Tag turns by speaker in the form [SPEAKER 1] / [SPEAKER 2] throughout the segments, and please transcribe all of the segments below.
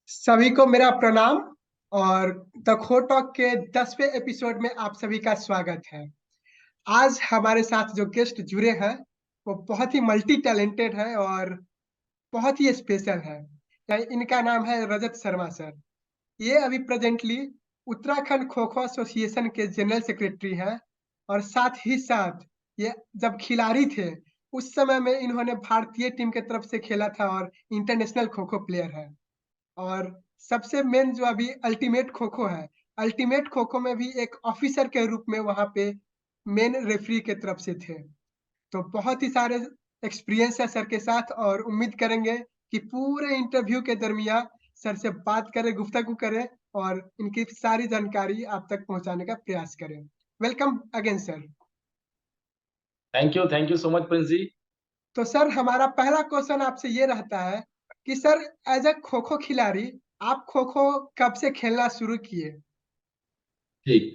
[SPEAKER 1] सभी को मेरा प्रणाम। और द खो टॉक के 10वें एपिसोड में आप सभी का स्वागत है। आज हमारे साथ जो गेस्ट जुड़े हैं वो बहुत ही मल्टी टैलेंटेड है और बहुत ही स्पेशल है। इनका नाम है रजत शर्मा सर। ये अभी प्रेजेंटली उत्तराखंड खो खो एसोसिएशन के जनरल सेक्रेटरी हैं। और साथ ही साथ ये जब खिलाड़ी थे उस समय में इन्होंने भारतीय टीम के तरफ से खेला था और इंटरनेशनल खो खो प्लेयर है। और सबसे मेन जो अभी अल्टीमेट खो खो है, अल्टीमेट खो खो में भी एक ऑफिसर के रूप में वहां पे मेन रेफरी के तरफ से थे। तो बहुत ही सारे एक्सपीरियंस है सर के साथ और उम्मीद करेंगे कि पूरे इंटरव्यू के दरमियान सर से बात करें, गुफ्तगू करें और इनकी सारी जानकारी आप तक पहुंचाने का प्रयास करें। Welcome again sir.
[SPEAKER 2] Thank you so much Prince ji.
[SPEAKER 1] तो सर हमारा पहला क्वेश्चन आपसे ये रहता है कि sir as a kho kho खिलाड़ी आप खो खो कब से खेलना शुरू किए?
[SPEAKER 2] ठीक।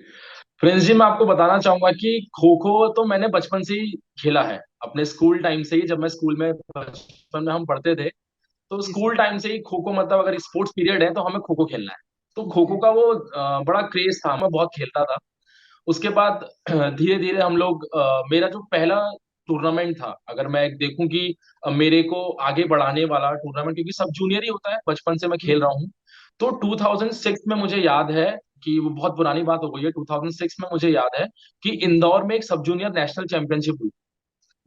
[SPEAKER 2] प्रिंस जी, मैं आपको बताना चाहूंगा कि खो खो तो मैंने बचपन से ही खेला है, अपने स्कूल टाइम से ही। जब मैं स्कूल में बचपन में हम पढ़ते थे तो
[SPEAKER 1] जी
[SPEAKER 2] स्कूल
[SPEAKER 1] सर।
[SPEAKER 2] टाइम से ही खो खो, मतलब अगर स्पोर्ट्स पीरियड है तो हमें खो खो खेलना है। तो खो खो
[SPEAKER 1] जी
[SPEAKER 2] का वो बड़ा क्रेज था, मैं बहुत खेलता था। उसके बाद धीरे धीरे हम लोग मेरा जो पहला टूर्नामेंट था, अगर मैं देखूं कि मेरे को आगे बढ़ाने वाला टूर्नामेंट, क्योंकि सब जूनियर ही होता है, बचपन से मैं
[SPEAKER 1] जी
[SPEAKER 2] खेल रहा
[SPEAKER 1] जी
[SPEAKER 2] हूँ। तो 2006 में मुझे याद है कि वो बहुत पुरानी बात हो गई है। 2006 में मुझे याद है कि
[SPEAKER 1] जी
[SPEAKER 2] इंदौर में एक सब जूनियर नेशनल चैंपियनशिप हुई।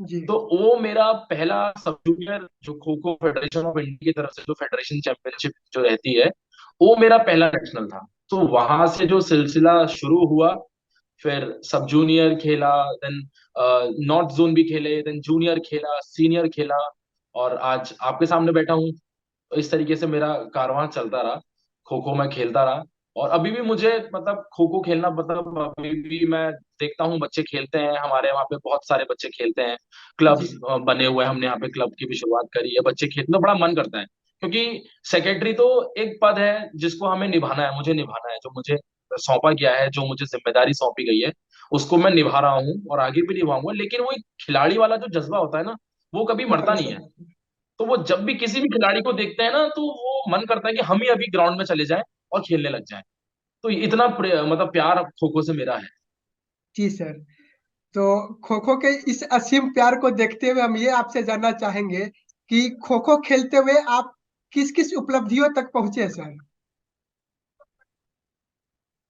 [SPEAKER 1] जी
[SPEAKER 2] तो वो मेरा पहला सब जूनियर जो खो खो फेडरेशन ऑफ इंडिया की तरफ से जो फेडरेशन चैंपियनशिप जो रहती है, वो मेरा पहला नेशनल था। तो वहां से जो सिलसिला शुरू हुआ, फिर सब जूनियर खेला, देन नॉर्थ जोन भी खेले, देन जूनियर खेला, सीनियर खेला, और आज आपके सामने बैठा हूँ। तो इस तरीके से मेरा कारवां चलता रहा, खो खो मैं खेलता रहा। और अभी भी मुझे मतलब खो खो खेलना, मतलब अभी भी मैं देखता हूँ बच्चे खेलते हैं, हमारे वहाँ पे बहुत सारे बच्चे खेलते हैं।
[SPEAKER 1] जी
[SPEAKER 2] क्लब्स बने हुए हैं, हमने यहाँ पे क्लब की भी शुरुआत करी है। बच्चे खेलने तो बड़ा मन करता है, क्योंकि सेक्रेटरी तो एक पद है जिसको हमें निभाना है, मुझे निभाना है। जो मुझे सौंपा गया है, जो मुझे जिम्मेदारी सौंपी गई है, उसको मैं निभा रहा हूँ और आगे भी निभाऊंगा। लेकिन वो एक खिलाड़ी वाला जो जज्बा होता है ना, वो कभी
[SPEAKER 1] वो
[SPEAKER 2] मरता नहीं
[SPEAKER 1] हमेशा
[SPEAKER 2] है।
[SPEAKER 1] रहते हैं।
[SPEAKER 2] तो वो जब भी किसी भी खिलाड़ी को देखते हैं ना, तो वो मन करता है कि हम ही अभी ग्राउंड में चले जाएं और खेलने लग जाएं। तो इतना मतलब प्यार खो खो से मेरा है।
[SPEAKER 1] जी सर। तो खो खो के इस असीम प्यार को देखते हुए हम ये आपसे जानना चाहेंगे कि खो खो खेलते हुए आप किस किस उपलब्धियों तक पहुंचे सर?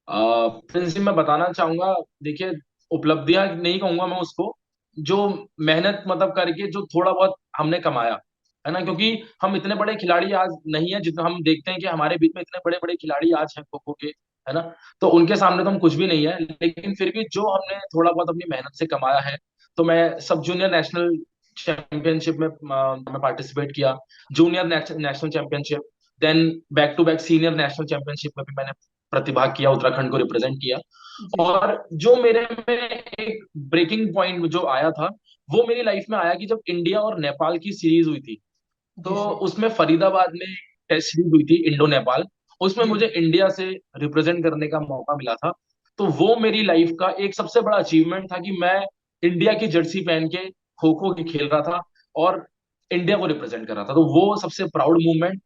[SPEAKER 2] प्रिंस जी, मैं बताना चाहूंगा, देखिए, उपलब्धियां नहीं कहूंगा मैं उसको, जो मेहनत मतलब करके जो थोड़ा बहुत हमने कमाया है ना, क्योंकि
[SPEAKER 1] जी
[SPEAKER 2] हम इतने बड़े खिलाड़ी आज नहीं है जितना हम देखते हैं कि हमारे बीच में इतने बड़े बड़े खिलाड़ी आज हैं खो खो के, है ना। तो उनके सामने तो हम कुछ भी नहीं है, लेकिन फिर भी जो हमने थोड़ा बहुत अपनी मेहनत से कमाया है। तो मैं सब जूनियर नेशनल चैंपियनशिप में मैं पार्टिसिपेट किया, junior national championship, then back to back senior national championship में भी मैंने प्रतिभाग किया, उत्तराखंड को रिप्रेजेंट किया।
[SPEAKER 1] जी सर।
[SPEAKER 2] और जो मेरे में एक ब्रेकिंग पॉइंट जो आया था, वो मेरी लाइफ में आया कि जब इंडिया और नेपाल की सीरीज हुई थी।
[SPEAKER 1] जी
[SPEAKER 2] तो
[SPEAKER 1] सर।
[SPEAKER 2] उसमें फरीदाबाद में टेस्ट सीरीज हुई थी, इंडो नेपाल। उसमें
[SPEAKER 1] जी
[SPEAKER 2] मुझे इंडिया से रिप्रेजेंट करने का मौका मिला था। तो वो मेरी लाइफ का एक सबसे बड़ा अचीवमेंट था कि मैं इंडिया की जर्सी पहन के खो खो की खेल रहा था और इंडिया को रिप्रेजेंट कर रहा था। तो वो सबसे प्राउड मूवमेंट।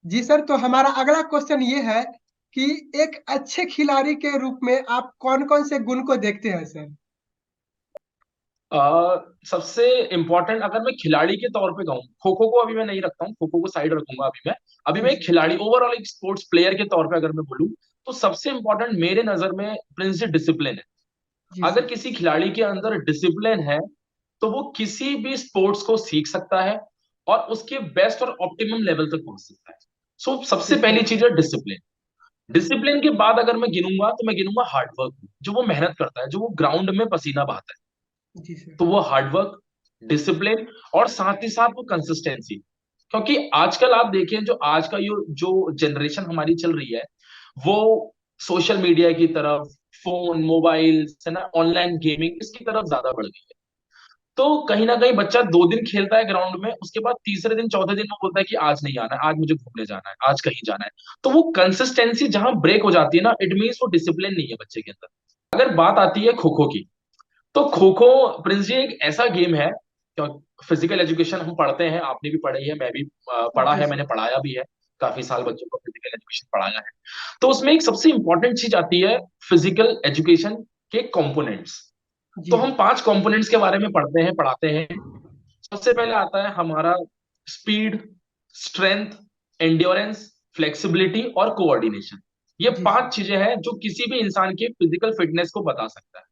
[SPEAKER 1] जी सर, तो हमारा अगला क्वेश्चन ये है कि एक अच्छे खिलाड़ी के रूप में आप कौन कौन से गुण को देखते हैं सर?
[SPEAKER 2] सबसे इम्पोर्टेंट अगर मैं खिलाड़ी के तौर पे कहूँ, खो खो को अभी मैं नहीं रखता हूँ, खो खो को साइड रखूंगा अभी
[SPEAKER 1] जी
[SPEAKER 2] मैं एक
[SPEAKER 1] सर।
[SPEAKER 2] खिलाड़ी, ओवरऑल एक स्पोर्ट्स प्लेयर के तौर पे अगर मैं बोलूँ, तो सबसे इम्पोर्टेंट मेरे नजर में प्रिंस डिसिप्लिन है।
[SPEAKER 1] जी
[SPEAKER 2] अगर
[SPEAKER 1] सर।
[SPEAKER 2] किसी खिलाड़ी के अंदर डिसिप्लिन है, तो वो किसी भी स्पोर्ट्स को सीख सकता है और उसके बेस्ट और ऑप्टिमम लेवल तक पहुंच सकता है। सो सबसे
[SPEAKER 1] जी
[SPEAKER 2] पहली
[SPEAKER 1] सर।
[SPEAKER 2] चीज है डिसिप्लिन। डिसिप्लिन के बाद अगर मैं गिनूंगा तो मैं गिनूंगा हार्डवर्क, जो वो मेहनत करता है, जो वो ग्राउंड में पसीना बहाता है।
[SPEAKER 1] जी सर।
[SPEAKER 2] तो वो हार्डवर्क, डिसिप्लिन, और साथ ही साथ वो कंसिस्टेंसी। क्योंकि आजकल आप देखें, जो आज का यो जो जनरेशन हमारी चल रही है, वो सोशल मीडिया की तरफ, फोन मोबाइल है ना, ऑनलाइन गेमिंग, इसकी तरफ ज्यादा बढ़ गई है। तो कहीं ना कहीं बच्चा 2 दिन खेलता है ग्राउंड में, उसके बाद तीसरे दिन चौथे दिन वो बोलता है कि आज नहीं आना है, आज मुझे घूमने जाना है, आज कहीं जाना है। तो वो कंसिस्टेंसी जहां ब्रेक हो जाती है ना, इट मीन्स वो डिसिप्लिन नहीं है बच्चे के अंदर। अगर बात आती है खो खो की, तो खो खो प्रिंस जी एक ऐसा गेम है, फिजिकल एजुकेशन हम पढ़ते हैं, आपने भी पढ़ी है, मैं भी पढ़ा
[SPEAKER 1] जी
[SPEAKER 2] है,
[SPEAKER 1] सर।
[SPEAKER 2] मैंने पढ़ाया भी है काफी साल बच्चों को फिजिकल एजुकेशन पढ़ाया है। तो उसमें एक सबसे इंपॉर्टेंट चीज आती है फिजिकल एजुकेशन के कंपोनेंट्स। तो
[SPEAKER 1] जी
[SPEAKER 2] हम 5 कंपोनेंट्स के बारे में पढ़ाते हैं। सबसे पहले आता है हमारा स्पीड, स्ट्रेंथ, एंड्योरेंस, फ्लेक्सिबिलिटी और कोऑर्डिनेशन। ये
[SPEAKER 1] जी
[SPEAKER 2] 5 चीजें हैं जो किसी भी इंसान के फिजिकल फिटनेस को बता सकता है।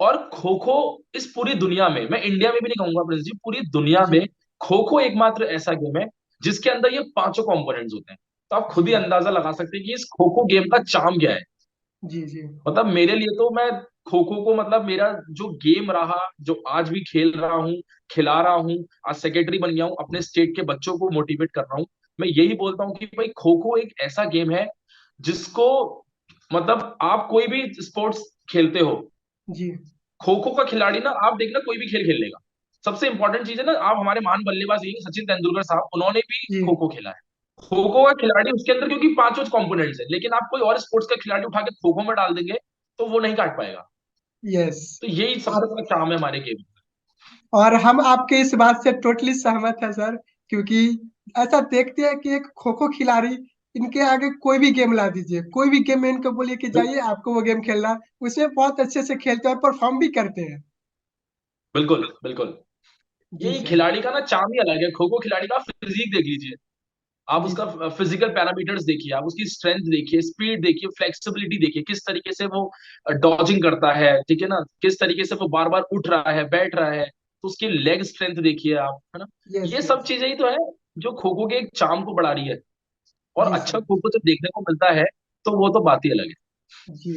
[SPEAKER 2] और खो खो इस पूरी दुनिया में, मैं इंडिया में भी नहीं कहूंगा प्रिंस जी, पूरी दुनिया
[SPEAKER 1] जी
[SPEAKER 2] में खो खो एकमात्र ऐसा गेम है जिसके अंदर ये पांचों कंपोनेंट्स होते हैं। तो आप खुद
[SPEAKER 1] जी
[SPEAKER 2] ही अंदाजा लगा सकते हैं कि इस खो खो गेम का चार्म क्या है।
[SPEAKER 1] जी जी
[SPEAKER 2] मतलब मेरे लिए तो मैं खो खो को, मतलब मेरा जो गेम रहा, जो आज भी खेल रहा हूँ, खिला रहा हूँ, आज सेक्रेटरी बन गया हूँ, अपने स्टेट के बच्चों को मोटिवेट कर रहा हूँ। मैं यही बोलता हूँ कि भाई खो खो एक ऐसा गेम है जिसको, मतलब आप कोई भी स्पोर्ट्स खेलते हो,
[SPEAKER 1] जी
[SPEAKER 2] खो खो का खिलाड़ी ना आप देखना कोई भी खेल खेल लेगा। सबसे इंपॉर्टेंट चीज है ना, आप हमारे महान बल्लेबाज यही सचिन तेंदुलकर साहब, उन्होंने भी
[SPEAKER 1] जी
[SPEAKER 2] खो खो खेला है। खो खो का खिलाड़ी उसके अंदर क्योंकि पांचों कंपोनेंट्स है, लेकिन आप कोई और स्पोर्ट्स का खिलाड़ी उठा के खो खो में डाल देंगे तो वो नहीं काट पाएगा।
[SPEAKER 1] यस।
[SPEAKER 2] तो यही सबसे
[SPEAKER 1] आप
[SPEAKER 2] बड़ा काम है हमारे गेम।
[SPEAKER 1] और हम आपके इस बात से टोटली सहमत है सर, क्योंकि ऐसा देखते हैं कि एक खो खो खिलाड़ी, इनके आगे कोई भी गेम ला दीजिए, कोई भी गेम में इनको बोलिए कि जाइए आपको वो गेम खेलना, उसमें बहुत अच्छे से खेलते हैं और परफॉर्म भी करते हैं।
[SPEAKER 2] बिल्कुल बिल्कुल।
[SPEAKER 1] जी
[SPEAKER 2] यही
[SPEAKER 1] सर।
[SPEAKER 2] खिलाड़ी का ना चाम ही अलग है। खो खो खिलाड़ी का फिजिक देख लीजिए, आप
[SPEAKER 1] जी
[SPEAKER 2] उसका फिजिकल पैरामीटर्स देखिए, आप उसकी स्ट्रेंथ देखिए, स्पीड देखिए, फ्लेक्सिबिलिटी देखिए, किस तरीके से वो डॉजिंग करता है, ठीक है ना, किस तरीके से वो बार बार उठ रहा है, बैठ रहा है, तो उसकी लेग स्ट्रेंथ देखिए आप, है ना।
[SPEAKER 1] यस
[SPEAKER 2] ये सब
[SPEAKER 1] यस।
[SPEAKER 2] चीजें ही तो है जो खो खो के एक चाम को बढ़ा रही है। और
[SPEAKER 1] जी
[SPEAKER 2] अच्छा
[SPEAKER 1] सर।
[SPEAKER 2] खो खो जब देखने को मिलता है तो वो तो बात ही अलग है।
[SPEAKER 1] जी।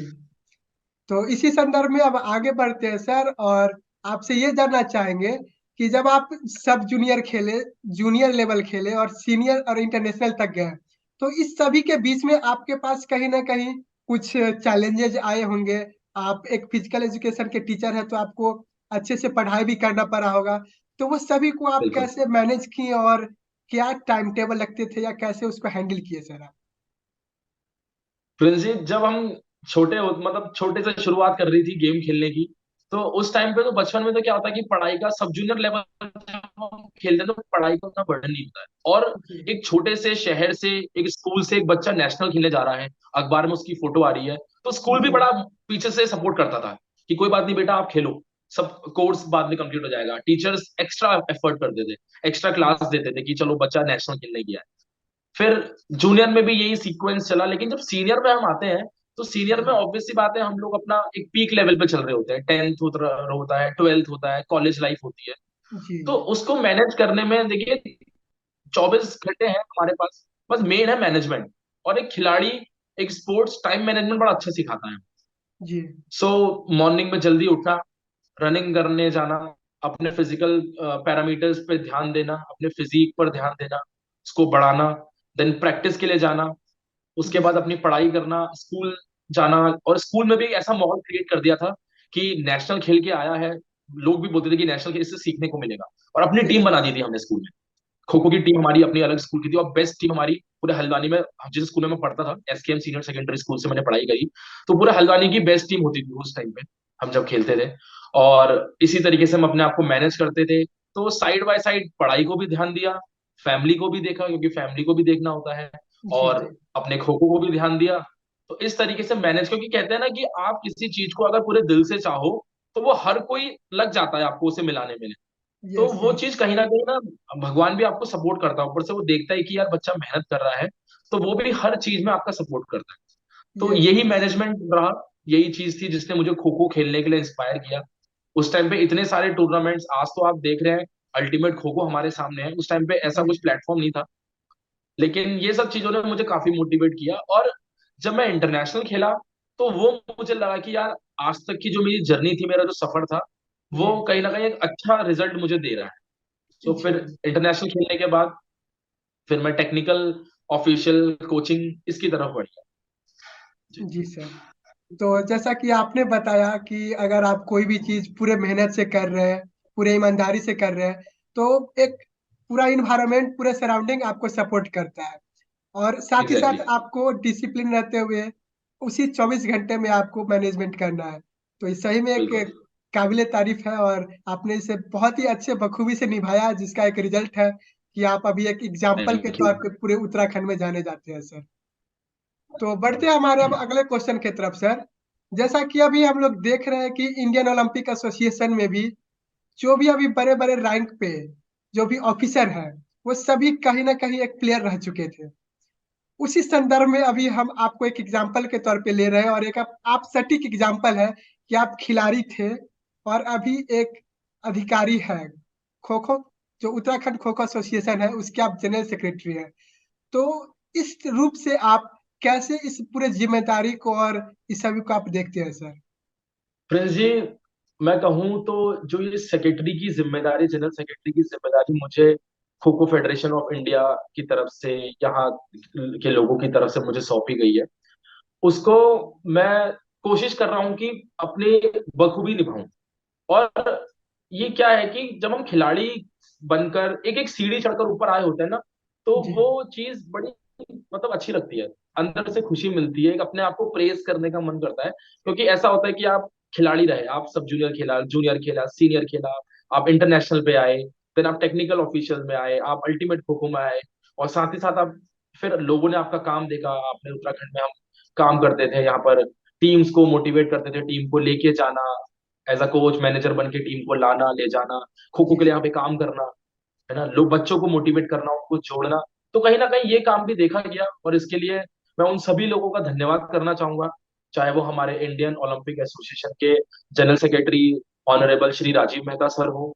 [SPEAKER 1] तो इसी संदर्भ में अब आगे बढ़ते हैं सर, और आपसे ये जानना चाहेंगे कि जब आप सब जूनियर खेले, जूनियर लेवल खेले और सीनियर और इंटरनेशनल तक गए, तो इस सभी के बीच में आपके पास कहीं ना कहीं कुछ चैलेंजेस आए होंगे। आप एक फिजिकल एजुकेशन के टीचर हैं, तो आपको अच्छे से पढ़ाई भी करना पड़ा होगा। तो वो सभी को आप
[SPEAKER 2] बिल्कुल।
[SPEAKER 1] कैसे मैनेज किए, और क्या टाइम टेबल रखते थे, या कैसे उसको हैंडल किए सर आप?
[SPEAKER 2] प्रिंस जी, जब हम मतलब छोटे से शुरुआत कर रही थी गेम खेलने की, तो उस टाइम पे तो बचपन में तो क्या होता है कि पढ़ाई का सब जूनियर लेवल जब हम खेलते हैं तो पढ़ाई का उतना बर्डन नहीं होता है। और
[SPEAKER 1] जी
[SPEAKER 2] एक छोटे से शहर से, एक स्कूल से एक बच्चा नेशनल खेलने जा रहा है, अखबार में उसकी फोटो आ रही है, तो स्कूल भी
[SPEAKER 1] जी
[SPEAKER 2] बड़ा पीछे से सपोर्ट करता था कि कोई बात नहीं बेटा, आप खेलो, सब कोर्स बाद में कंप्लीट हो जाएगा। टीचर्स एक्स्ट्रा एफर्ट करते थे, एक्स्ट्रा क्लास देते थे कि चलो बच्चा नेशनल खेलने गया है। फिर जूनियर में भी यही सीक्वेंस चला, लेकिन जब सीनियर में हम आते हैं तो सीनियर में
[SPEAKER 1] जी
[SPEAKER 2] ऑब्वियस सी बात है, हम लोग अपना एक पीक लेवल पे चल रहे होते हैं, टेंथ होता है, ट्वेल्थ होता है, कॉलेज लाइफ होती है।
[SPEAKER 1] जी
[SPEAKER 2] तो उसको मैनेज करने में देखिए 24 घंटे हैं हमारे पास, बस मेन है मैनेजमेंट। और एक खिलाड़ी, एक स्पोर्ट्स टाइम मैनेजमेंट बड़ा अच्छा सिखाता है।
[SPEAKER 1] जी
[SPEAKER 2] सो मॉर्निंग में जल्दी उठना, रनिंग करने जाना, अपने फिजिकल पैरामीटर्स पे ध्यान देना, अपने फिजिक पर ध्यान देना, उसको बढ़ाना, देन प्रैक्टिस के लिए जाना, उसके
[SPEAKER 1] जी
[SPEAKER 2] बाद
[SPEAKER 1] सर।
[SPEAKER 2] अपनी पढ़ाई करना, स्कूल जाना। और स्कूल में भी एक ऐसा माहौल क्रिएट कर दिया था कि नेशनल खेल के आया है, लोग भी बोलते थे कि नेशनल खेल इससे सीखने को मिलेगा। और अपनी टीम बना
[SPEAKER 1] यस।
[SPEAKER 2] दी थी हमने स्कूल में। खो खो की टीम हमारी अपनी अलग स्कूल की थी, और बेस्ट टीम हमारी पूरे हल्द्वानी में, जिस स्कूल में मैं पढ़ता था, एसकेएम सीनियर सेकेंडरी स्कूल से मैंने पढ़ाई करी, तो पूरे हल्द्वानी की बेस्ट टीम होती थी उस टाइम पे, हम जब खेलते थे। और इसी तरीके से हम अपने आप को मैनेज करते थे। तो साइड बाय साइड पढ़ाई को भी ध्यान दिया, फैमिली को भी देखा क्योंकि फैमिली को भी देखना होता है,
[SPEAKER 1] जी
[SPEAKER 2] और
[SPEAKER 1] जी
[SPEAKER 2] अपने खो खो को भी ध्यान दिया। तो इस तरीके से मैनेज, क्योंकि कहते हैं ना कि आप किसी चीज को अगर पूरे दिल से चाहो तो वो हर कोई लग जाता है आपको उसे मिलाने में। तो
[SPEAKER 1] यस
[SPEAKER 2] वो
[SPEAKER 1] यस।
[SPEAKER 2] चीज कहीं ना भगवान भी आपको सपोर्ट करता है, ऊपर से वो देखता है कि यार बच्चा मेहनत कर रहा है, तो वो भी हर चीज में आपका सपोर्ट करता है। तो
[SPEAKER 1] यस
[SPEAKER 2] यही
[SPEAKER 1] यस।
[SPEAKER 2] मैनेजमेंट रहा, यही चीज थी जिसने मुझे खो खो खेलने के लिए इंस्पायर किया। उस टाइम पे इतने सारे टूर्नामेंट्स, आज तो आप देख रहे हैं अल्टीमेट खो खो हमारे सामने है, उस टाइम पे ऐसा
[SPEAKER 1] जी
[SPEAKER 2] कुछ प्लेटफॉर्म नहीं था। लेकिन ये सब चीजों ने मुझे काफी मोटिवेट किया। और जब मैं इंटरनेशनल खेला तो वो मुझे लगा कि यार आज तक की जो मेरी जर्नी थी, मेरा जो सफर था,
[SPEAKER 1] जी
[SPEAKER 2] वो कहीं ना कहीं एक अच्छा रिजल्ट मुझे दे रहा है। तो
[SPEAKER 1] जी
[SPEAKER 2] फिर इंटरनेशनल खेलने के बाद फिर मैं टेक्निकल ऑफिशियल कोचिंग इसकी तरफ बढ़ गया। जी।
[SPEAKER 1] जी सर। तो जैसा कि आपने बताया कि अगर आप कोई भी चीज़ पूरे मेहनत से कर रहे हैं, पूरे ईमानदारी से कर रहे हैं, तो एक पूरा एनवायरनमेंट, पूरे सराउंडिंग आपको सपोर्ट करता है। और साथ ही
[SPEAKER 2] एग्जैक्टली
[SPEAKER 1] साथ
[SPEAKER 2] exactly.
[SPEAKER 1] आपको डिसिप्लिन रहते हुए उसी 24 घंटे में आपको मैनेजमेंट करना है। तो ये सही में एक
[SPEAKER 2] बिल्कुल।
[SPEAKER 1] काबिल तारीफ़ है, और आपने इसे बहुत ही अच्छे बखूबी से निभाया, जिसका एक रिज़ल्ट है कि आप अभी एक एग्जाम्पल के
[SPEAKER 2] थैंक यू।
[SPEAKER 1] तौर पे पूरे उत्तराखंड में जाने जाते हैं सर। तो बढ़ते हैं हमारे अब अगले क्वेश्चन की तरफ सर। जैसा कि अभी हम लोग देख रहे हैं कि इंडियन ओलंपिक एसोसिएशन में भी जो भी अभी बड़े बड़े रैंक पे जो भी ऑफिसर हैं, वो सभी कहीं ना कहीं एक प्लेयर रह चुके थे। उसी संदर्भ में अभी हम आपको एक एग्जाम्पल के तौर पे ले रहे हैं, और एक आप सटीक एग्जाम्पल है कि आप खिलाड़ी थे और अभी एक अधिकारी है खो खो, जो उत्तराखंड खो खो एसोसिएशन है उसके आप जनरल सेक्रेटरी हैं। तो इस रूप से आप कैसे इस पूरे जिम्मेदारी को और इस सभी को आप देखते हैं सर?
[SPEAKER 2] प्रिंस जी, मैं कहूँ तो जो ये सेक्रेटरी की जिम्मेदारी, जनरल सेक्रेटरी की जिम्मेदारी मुझे खो खो फेडरेशन ऑफ इंडिया की तरफ से, यहाँ के लोगों की तरफ से मुझे सौंपी गई है, उसको मैं कोशिश कर रहा हूँ कि अपने बखूबी निभाऊं। और ये क्या है कि जब हम खिलाड़ी बनकर एक एक सीढ़ी चढ़कर ऊपर आए होते हैं ना, तो
[SPEAKER 1] जी
[SPEAKER 2] वो चीज बड़ी मतलब अच्छी लगती है। अंदर से खुशी मिलती है, एक अपने आप को प्रेज करने का मन करता है। क्योंकि ऐसा होता है कि आप खिलाड़ी रहे, आप सब जूनियर खेला, जूनियर खेला, सीनियर खेला, आप इंटरनेशनल पे आए, फिर आप टेक्निकल ऑफिशियल में आए, आप अल्टीमेट खो खो में आए, और साथ ही साथ आप फिर लोगों ने आपका काम देखा। आपने उत्तराखंड में हम काम करते थे, यहाँ पर टीम्स को मोटिवेट करते थे, टीम को लेके जाना, एज अ कोच मैनेजर बन के टीम को लाना ले जाना, खो खो
[SPEAKER 1] जी
[SPEAKER 2] के लिए
[SPEAKER 1] सर।
[SPEAKER 2] यहाँ पे काम करना, है ना, लोग बच्चों को मोटिवेट करना, उनको जोड़ना। तो कहीं ना कहीं ये काम भी देखा गया, और इसके लिए मैं उन सभी लोगों का धन्यवाद करना चाहूंगा। चाहे वो हमारे इंडियन ओलंपिक एसोसिएशन के general secretary honourable Shri Rajeev Mehta sir हो,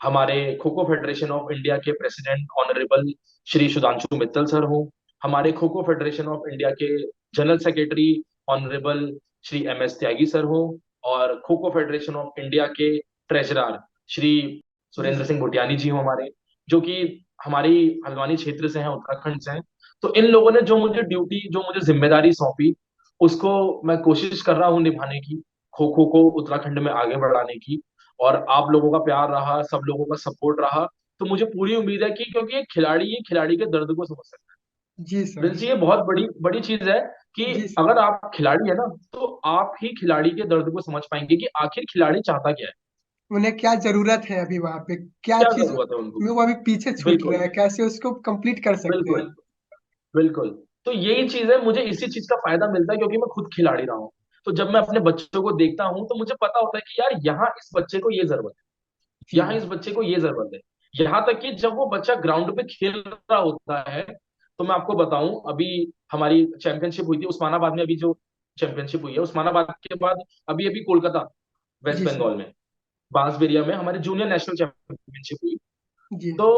[SPEAKER 2] हमारे kho kho Federation of India के president honourable Shri Sudhanshu Mittal sir हो, हमारे kho kho Federation of India के general secretary honourable Shri M S Tyagi sir हो, और kho kho Federation of India के treasurer Shri
[SPEAKER 1] G
[SPEAKER 2] Surendra
[SPEAKER 1] sir.
[SPEAKER 2] Singh Bhutiyani ji हो हमारे, जो कि हमारी हल्द्वानी क्षेत्र से हैं, उत्तराखंड से हैं। तो इन लोगों ने जो मुझे ड्यूटी, जो मुझे जिम्मेदारी सौंपी, उसको मैं कोशिश कर रहा हूँ निभाने की, खो खो को उत्तराखंड में आगे बढ़ाने की। और आप लोगों का प्यार रहा, सब लोगों का सपोर्ट रहा, तो मुझे पूरी उम्मीद है कि, क्योंकि ये खिलाड़ी के दर्द को समझ सकता है।
[SPEAKER 1] जी सर।
[SPEAKER 2] प्रिंस जी, ये बहुत बड़ी बड़ी चीज है कि
[SPEAKER 1] जी सर।
[SPEAKER 2] अगर आप खिलाड़ी है ना, तो आप ही खिलाड़ी के दर्द को समझ पाएंगे कि आखिर खिलाड़ी चाहता क्या है,
[SPEAKER 1] उन्हें क्या जरूरत है अभी वहां पे, क्या
[SPEAKER 2] क्या
[SPEAKER 1] चीज
[SPEAKER 2] जरूरत है उनको।
[SPEAKER 1] में वो अभी पीछे छूट रहे
[SPEAKER 2] बिल्कुल,
[SPEAKER 1] हैं, कैसे उसको कंप्लीट कर सकते हैं।
[SPEAKER 2] बिल्कुल, बिल्कुल। तो यही चीज है, मुझे इसी चीज का फायदा मिलता है क्योंकि मैं खुद खिलाड़ी रहा हूँ। तो जब मैं
[SPEAKER 1] जी
[SPEAKER 2] अपने
[SPEAKER 1] सर।
[SPEAKER 2] बच्चों को देखता हूँ तो मुझे पता होता है कि यार यहाँ इस बच्चे को ये जरूरत है, यहाँ
[SPEAKER 1] जी
[SPEAKER 2] इस बच्चे को ये जरूरत है। यहाँ तक कि जब वो बच्चा ग्राउंड पे खेल रहा होता है, तो मैं आपको बताऊं, अभी हमारी चैंपियनशिप हुई थी उस्मानाबाद में, अभी जो चैंपियनशिप हुई है उस्मानाबाद के बाद, अभी अभी कोलकाता, वेस्ट
[SPEAKER 1] जी सर।
[SPEAKER 2] बंगाल में बांसबेरिया में हमारी जूनियर नेशनल चैंपियनशिप हुई।
[SPEAKER 1] जी
[SPEAKER 2] तो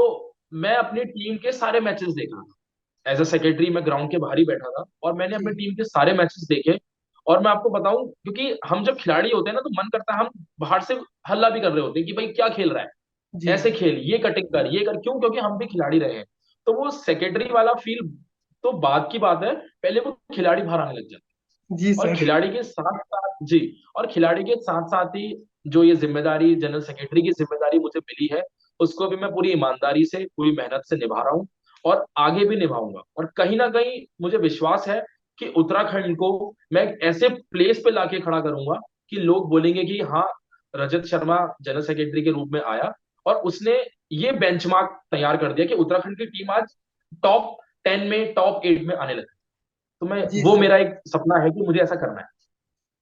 [SPEAKER 2] मैं अपनी टीम के सारे मैचेस देख रहा था, एज अ सेक्रेटरी मैं ग्राउंड के बाहर ही बैठा था, और मैंने
[SPEAKER 1] जी
[SPEAKER 2] अपनी टीम के सारे मैचेस देखे। और मैं आपको बताऊं, क्योंकि हम जब खिलाड़ी होते हैं ना, तो मन करता है, हम बाहर से हल्ला भी कर रहे होते हैं कि भाई क्या खेल रहा है,
[SPEAKER 1] जी
[SPEAKER 2] ऐसे खेल, ये कटिंग कर, ये कर, क्यों, क्योंकि हम भी खिलाड़ी रहे हैं। तो वो सेकेंडरी वाला फील तो बाद की बात है, पहले वो खिलाड़ी बाहर आने लग जाते
[SPEAKER 1] जी
[SPEAKER 2] हैं। और
[SPEAKER 1] सर।
[SPEAKER 2] खिलाड़ी के साथ साथ जी, और खिलाड़ी के साथ साथ ही जो ये जिम्मेदारी जनरल सेक्रेटरी की जिम्मेदारी मुझे मिली है, उसको भी मैं पूरी ईमानदारी से, पूरी मेहनत से निभा रहा हूँ, और आगे भी निभाऊंगा। और कहीं ना कहीं मुझे विश्वास है कि उत्तराखंड को मैं एक ऐसे प्लेस पे लाके खड़ा करूंगा कि लोग बोलेंगे कि हाँ, रजत शर्मा जनरल सेक्रेटरी के रूप में आया, और उसने ये बेंचमार्क तैयार कर दिया कि उत्तराखंड की टीम आज टॉप 10 में, टॉप 8 में आने लगी। तो मैं,
[SPEAKER 1] जी
[SPEAKER 2] वो
[SPEAKER 1] सर।
[SPEAKER 2] मेरा एक सपना है कि मुझे ऐसा करना है।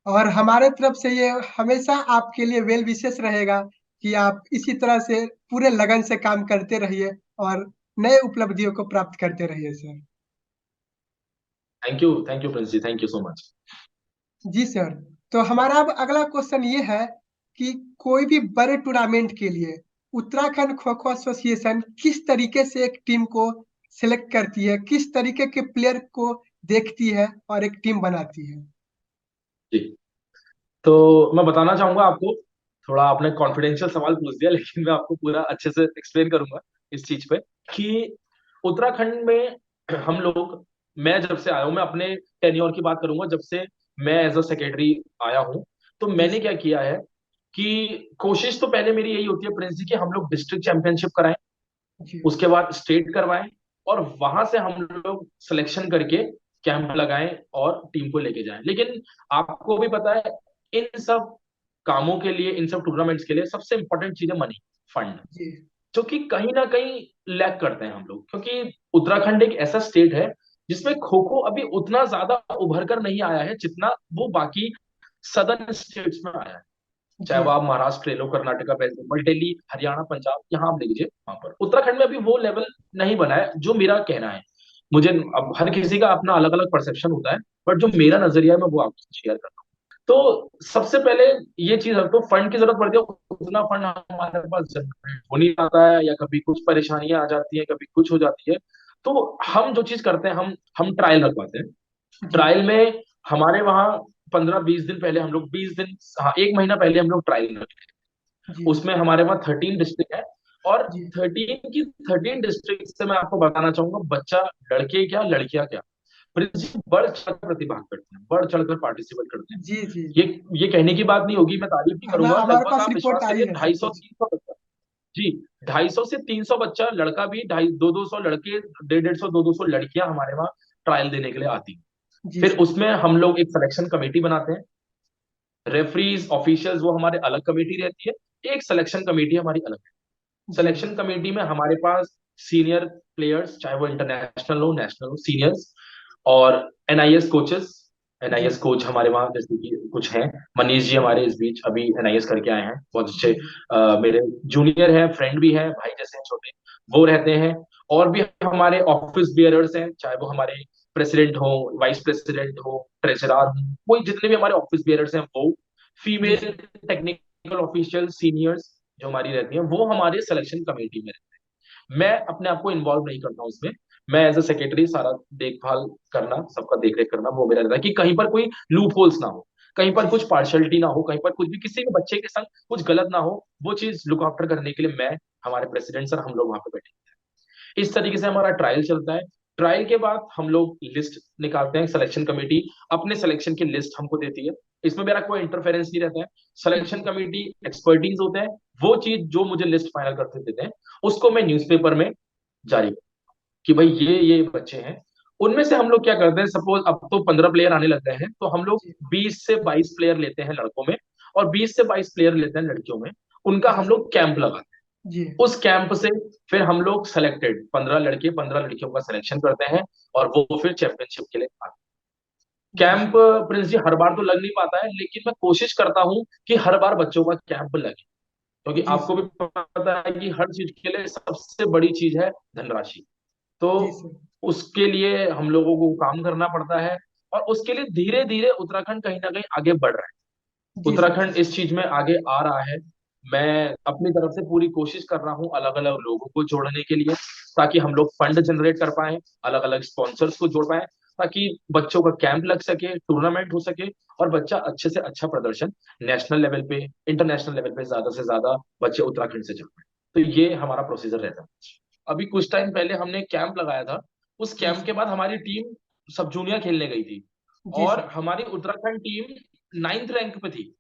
[SPEAKER 1] और हमारे तरफ से ये हमेशा आपके लिए वेल विशेष रहेगा कि आप इसी तरह से पूरे लगन से काम करते रहिए और नए उपलब्धियों को प्राप्त करते रहिए sir.
[SPEAKER 2] Thank you Prince ji, thank you so much.
[SPEAKER 1] जी सर। तो हमारा अब अगला क्वेश्चन ये है कि कोई भी बड़े टूर्नामेंट के लिए उत्तराखंड खो खो एसोसिएशन किस तरीके से एक टीम को सिलेक्ट करती है, किस तरीके के प्लेयर को देखती है और एक टीम बनाती है?
[SPEAKER 2] जी, तो मैं बताना चाहूंगा आपको, थोड़ा आपने कॉन्फिडेंशियल सवाल पूछ दिया, लेकिन मैं आपको पूरा अच्छे से एक्सप्लेन करूंगा इस चीज पे कि उत्तराखंड में हम लोग, मैं जब से आया हूं, मैं अपने टेन्योर की बात करूंगा, जब से मैं एज अ सेक्रेटरी आया हूं, तो
[SPEAKER 1] जी
[SPEAKER 2] मैंने
[SPEAKER 1] सर।
[SPEAKER 2] क्या किया है कि कोशिश तो पहले मेरी यही होती है प्रिंस जी, कि हम लोग डिस्ट्रिक्ट चैंपियनशिप कराएं,
[SPEAKER 1] जी
[SPEAKER 2] उसके बाद स्टेट करवाएं, और वहां से हम लोग सिलेक्शन करके कैंप लगाएं और टीम को लेके जाएं। लेकिन आपको भी पता है, इन सब कामों के लिए, इन सब टूर्नामेंट्स के लिए सबसे इंपॉर्टेंट चीज है मनी, फंड,
[SPEAKER 1] जी
[SPEAKER 2] जो कि कहीं ना कहीं लैक करते हैं हम लोग, क्योंकि उत्तराखंड एक ऐसा स्टेट है जिसमें खो खो अभी उतना ज्यादा उभर कर नहीं आया है जितना वो बाकी सदर्न स्टेट्स में आया है। चाहे
[SPEAKER 1] जी
[SPEAKER 2] वो आप महाराष्ट्र ले लो, कर्नाटका, वेस्ट बंगाल, दिल्ली, हरियाणा, पंजाब, यहाँ आप ले लीजिए, वहां पर उत्तराखंड में अभी वो लेवल नहीं बना है, जो मेरा कहना है। मुझे अब हर किसी का अपना अलग अलग परसेप्शन होता है, बट जो
[SPEAKER 1] जी
[SPEAKER 2] मेरा नजरिया है मैं वो आपसे शेयर करता हूँ। तो सबसे पहले ये चीज है, तो फंड की जरूरत पड़ती है, उतना फंड हमारे पास जनरेट हो नहीं पाता है, या कभी कुछ परेशानियां आ जाती है, कभी कुछ हो जाती है। तो हम जो चीज करते हैं, हम ट्रायल रखवाते हैं।
[SPEAKER 1] जी
[SPEAKER 2] ट्रायल में हमारे वहाँ 15-20 दिन पहले हम लोग, 20 दिन, हाँ, एक महीना पहले हम लोग ट्रायल रखते
[SPEAKER 1] जी
[SPEAKER 2] हैं। उसमें हमारे वहाँ 13 डिस्ट्रिक्ट है, और
[SPEAKER 1] जी
[SPEAKER 2] 13 की 13 डिस्ट्रिक्ट से मैं आपको बताना चाहूंगा, बच्चा लड़के क्या लड़कियां क्या, प्रिंसिपल बढ़ चढ़कर प्रतिभाग करते हैं, बढ़ चढ़कर पार्टिसिपेट करते हैं।
[SPEAKER 1] जी जी
[SPEAKER 2] ये ये कहने की बात नहीं होगी, मैं तारीफ नहीं
[SPEAKER 1] हमें
[SPEAKER 2] करूंगा,
[SPEAKER 1] हमारे
[SPEAKER 2] लगभग
[SPEAKER 1] पास
[SPEAKER 2] आप
[SPEAKER 1] रिपोर्ट
[SPEAKER 2] विश्वास
[SPEAKER 1] आई
[SPEAKER 2] करिए
[SPEAKER 1] है
[SPEAKER 2] ढाई
[SPEAKER 1] सब
[SPEAKER 2] सौ
[SPEAKER 1] कुछ।
[SPEAKER 2] तीन सौ बच्चा। जी, 250 से 300 बच्चा, लड़का भी, ढाई 200 लड़के, 150 200 लड़कियां हमारे वहाँ ट्रायल देने के लिए आती हैं।
[SPEAKER 1] जी
[SPEAKER 2] फिर
[SPEAKER 1] सर।
[SPEAKER 2] उसमें हम लोग एक सिलेक्शन कमेटी बनाते हैं। रेफरीज ऑफिशियल्स वो हमारे अलग कमेटी रहती है, एक सिलेक्शन कमेटी हमारी अलग है।
[SPEAKER 1] जी
[SPEAKER 2] सिलेक्शन कमेटी में हमारे पास सीनियर प्लेयर्स, चाहे वो इंटरनेशनल हो, नेशनल हो, सीनियर्स, और एनआईएस कोचेस।
[SPEAKER 1] जी
[SPEAKER 2] एनआईएस कोच हमारे वहाँ जैसे कि कुछ हैं, मनीष जी हमारे इस बीच अभी एनआईएस करके आए हैं, बहुत अच्छे,
[SPEAKER 1] जी जी
[SPEAKER 2] मेरे जूनियर हैं, फ्रेंड भी हैं, भाई जैसे हैं छोटे, वो रहते हैं। और भी हमारे ऑफिस बियरर्स हैं, चाहे वो हमारे प्रेसिडेंट हो, वाइस प्रेसिडेंट हो, ट्रेजरर हो, कोई जितने भी हमारे ऑफिस बियरर्स हैं वो,
[SPEAKER 1] जी
[SPEAKER 2] फीमेल टेक्निकल ऑफिशियल सीनियर्स जो हमारी रहती हैं, वो हमारे सिलेक्शन कमेटी में रहते हैं। मैं अपने आप को इन्वॉल्व नहीं करता हूँ उसमें, मैं एज अ सेक्रेटरी सारा देखभाल करना, सबका देखरेख करना वो मेरा रहता है, कि कहीं पर कोई लूप होल्स ना हो, कहीं पर
[SPEAKER 1] जी
[SPEAKER 2] कुछ पार्शलिटी ना हो, कहीं पर कुछ भी किसी भी बच्चे के संग कुछ गलत ना हो, वो चीज लुक आफ्टर करने के लिए मैं, हमारे प्रेसिडेंट सर, हम लोग वहां पे बैठे। इस तरीके से हमारा ट्रायल चलता है। ट्रायल के बाद हम लोग लिस्ट निकालते हैं, सिलेक्शन कमेटी अपने सिलेक्शन की लिस्ट हमको देती है, इसमें मेरा कोई इंटरफेरेंस नहीं रहता है। सिलेक्शन
[SPEAKER 1] जी
[SPEAKER 2] कमेटी एक्सपर्टीज होते हैं, वो चीज जो मुझे लिस्ट फाइनल करते देते हैं, उसको मैं न्यूज़पेपर में जारी, कि भाई ये बच्चे हैं। उनमें से हम लोग क्या करते हैं, सपोज अब तो 15 प्लेयर आने लग गए हैं, तो हम लोग
[SPEAKER 1] जी
[SPEAKER 2] 20 से 22 प्लेयर लेते हैं लड़कों में, और 20 से 22 प्लेयर लेते हैं लड़कियों में। उनका
[SPEAKER 1] जी
[SPEAKER 2] हम लोग कैंप लगाते हैं।
[SPEAKER 1] जी
[SPEAKER 2] उस कैंप से फिर हम लोग सेलेक्टेड 15 लड़के 15 लड़कियों का सिलेक्शन करते हैं, और वो फिर चैंपियनशिप के लिए आते हैं।
[SPEAKER 1] जी
[SPEAKER 2] कैंप प्रिंस जी हर बार तो लग नहीं पाता है, लेकिन मैं कोशिश करता हूँ कि हर बार बच्चों का कैंप लगे, क्योंकि
[SPEAKER 1] जी
[SPEAKER 2] आपको
[SPEAKER 1] सर।
[SPEAKER 2] भी पता है कि हर चीज के लिए सबसे बड़ी चीज है धनराशि। तो
[SPEAKER 1] जी सर।
[SPEAKER 2] उसके लिए हम लोगों को काम करना पड़ता है, और उसके लिए धीरे धीरे उत्तराखंड कहीं ना कहीं आगे बढ़ रहा है।
[SPEAKER 1] जी सर।
[SPEAKER 2] उत्तराखंड इस चीज में आगे आ रहा है। मैं अपनी तरफ से पूरी कोशिश कर रहा हूँ अलग अलग लोगों को जोड़ने के लिए, ताकि हम लोग फंड जनरेट कर पाए, अलग अलग स्पॉन्सर्स को जोड़ पाए, ताकि बच्चों का कैंप लग सके, टूर्नामेंट हो सके, और बच्चा अच्छे से अच्छा प्रदर्शन नेशनल लेवल पे, इंटरनेशनल लेवल पे ज्यादा से ज्यादा बच्चे उत्तराखंड से चल पाए। तो ये हमारा प्रोसीजर रहता है। अभी कुछ टाइम पहले हमने कैंप लगाया था, उस
[SPEAKER 1] जी
[SPEAKER 2] कैंप
[SPEAKER 1] सर।
[SPEAKER 2] के बाद हमारी टीम सब जूनियर खेलने गई थी,
[SPEAKER 1] जी
[SPEAKER 2] और
[SPEAKER 1] सर।
[SPEAKER 2] हमारी उत्तराखंड टीम 9th रैंक पे थी।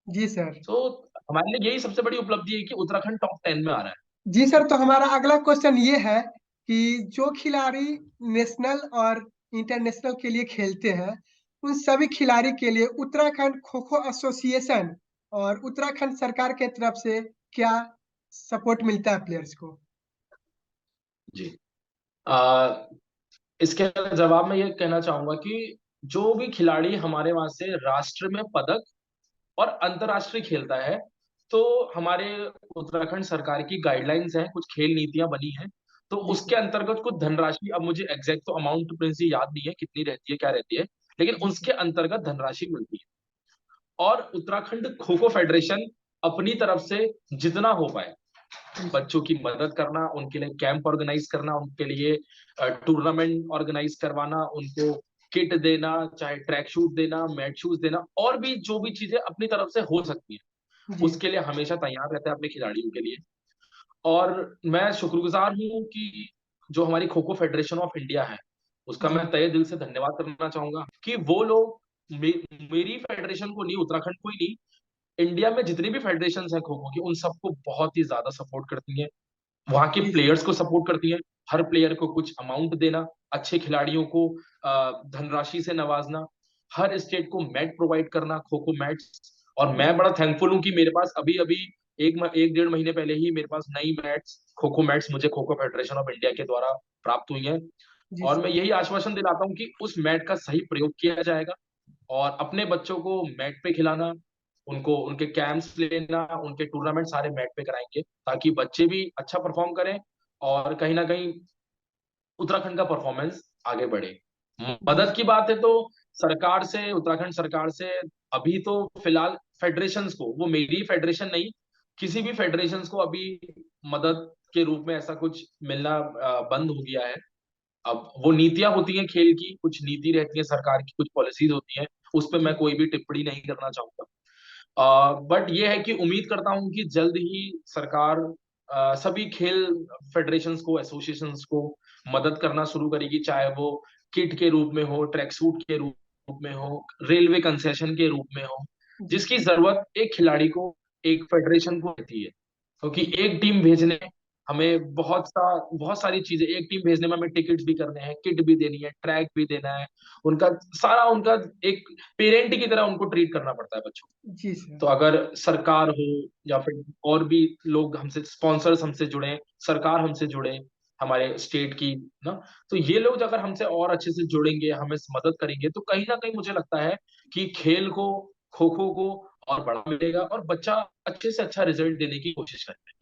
[SPEAKER 1] जी सर।
[SPEAKER 2] तो हमारे लिए यही सबसे बड़ी उपलब्धि है कि उत्तराखंड टॉप 10 में आ रहा है।
[SPEAKER 1] जी सर,
[SPEAKER 2] जी
[SPEAKER 1] तो हमारा अगला क्वेश्चन ये है कि जो खिलाड़ी नेशनल और इंटरनेशनल के लिए खेलते हैं, उन सभी खिलाड़ी के लिए उत्तराखंड खो खो एसोसिएशन और उत्तराखंड सरकार के तरफ से क्या सपोर्ट मिलता है प्लेयर्स को?
[SPEAKER 2] जी। आ, इसके जवाब में ये कहना चाहूंगा कि जो भी खिलाड़ी हमारे वहां से राष्ट्र में पदक और अंतर्राष्ट्रीय खेलता है, तो हमारे उत्तराखंड सरकार की गाइडलाइंस हैं, कुछ खेल नीतियां बनी हैं, तो
[SPEAKER 1] जी
[SPEAKER 2] उसके
[SPEAKER 1] सर।
[SPEAKER 2] अंतर्गत कुछ धनराशि, अब मुझे एग्जैक्ट तो अमाउंट प्रिंस याद नहीं है कितनी रहती है क्या रहती है, लेकिन
[SPEAKER 1] जी सर।
[SPEAKER 2] उसके अंतर्गत धनराशि मिलती है। और उत्तराखंड खो खो फेडरेशन अपनी तरफ से जितना हो पाए
[SPEAKER 1] जी सर।
[SPEAKER 2] बच्चों की मदद करना, उनके लिए कैंप ऑर्गेनाइज करना, उनके लिए टूर्नामेंट ऑर्गेनाइज करवाना, उनको किट देना, चाहे ट्रैक शूट देना, मैट शूज देना, और भी जो भी चीजें अपनी तरफ से हो सकती है,
[SPEAKER 1] जी
[SPEAKER 2] उसके लिए हमेशा तैयार रहता है अपने खिलाड़ियों के लिए। और मैं शुक्रगुजार हूँ कि जो हमारी खो खो फेडरेशन ऑफ इंडिया है, उसका
[SPEAKER 1] जी
[SPEAKER 2] मैं तहे दिल से धन्यवाद करना चाहूंगा, कि वो लोग मेरी फेडरेशन को नहीं, उत्तराखंड को ही नहीं, इंडिया में जितनी भी फेडरेशन है खो खो की, उन सबको बहुत ही ज्यादा सपोर्ट करती हैं, वहां के
[SPEAKER 1] जी सर।
[SPEAKER 2] प्लेयर्स को सपोर्ट करती हैं। हर प्लेयर को कुछ अमाउंट देना, अच्छे खिलाड़ियों को धनराशि से नवाजना, हर स्टेट को मैट प्रोवाइड करना, खो खो मैट्स। और मैं
[SPEAKER 1] जी
[SPEAKER 2] बड़ा थैंकफुल हूँ कि मेरे पास अभी अभी एक 1.5 महीने पहले ही मेरे पास नई मैट्स, खो खो मैट्स मुझे खो खो फेडरेशन ऑफ इंडिया के द्वारा प्राप्त हुई हैं।
[SPEAKER 1] जी
[SPEAKER 2] और मैं
[SPEAKER 1] सर।
[SPEAKER 2] यही आश्वासन दिलाता हूँ कि उस मैट का सही प्रयोग किया जाएगा, और अपने बच्चों को मैट पे खिलाना, उनको उनके कैंप्स लेना, उनके टूर्नामेंट सारे मैट पे कराएंगे, ताकि बच्चे भी अच्छा परफॉर्म करें और कहीं ना कहीं उत्तराखंड का परफॉर्मेंस आगे बढ़े।
[SPEAKER 1] जी
[SPEAKER 2] मदद की
[SPEAKER 1] सर।
[SPEAKER 2] बात है तो सरकार से, उत्तराखंड सरकार से अभी तो फिलहाल फेडरेशंस को, वो मेरी फेडरेशन नहीं, किसी भी फेडरेशंस को अभी मदद के रूप में ऐसा कुछ मिलना बंद हो गया है। अब वो नीतियां होती हैं खेल की, कुछ नीति रहती है सरकार की, कुछ पॉलिसीज होती हैं, उस पर मैं
[SPEAKER 1] जी
[SPEAKER 2] कोई भी टिप्पणी नहीं करना चाहूंगा। बट ये है कि उम्मीद करता हूं कि जल्द ही सरकार सभी खेल फेडरेशंस को, एसोसिएशंस को मदद करना शुरू करेगी, चाहे वो किट के रूप में हो, ट्रैक सूट के रूप में हो, रेलवे कंसेशन के रूप में हो,
[SPEAKER 1] जी
[SPEAKER 2] जिसकी
[SPEAKER 1] सर।
[SPEAKER 2] जरूरत एक खिलाड़ी को, एक फेडरेशन को रहती है। क्योंकि एक टीम भेजने हमें बहुत सारी चीजें, एक टीम भेजने में हमें टिकट्स भी करने हैं, किट भी देनी है, ट्रैक भी देना है, उनका सारा, उनका एक पेरेंट की तरह उनको ट्रीट करना पड़ता है बच्चों को।
[SPEAKER 1] जी सर।
[SPEAKER 2] तो अगर सरकार हो या फिर और भी लोग हमसे, स्पॉन्सर्स हमसे जुड़े, सरकार हमसे जुड़े, हमारे स्टेट की ना, तो ये लोग अगर हमसे और अच्छे से जुड़ेंगे, हमें मदद करेंगे, तो कहीं ना कहीं मुझे लगता है कि खेल को, खो खो को और बढ़ा मिलेगा, और बच्चा अच्छे से अच्छा रिजल्ट देने की कोशिश करेगा।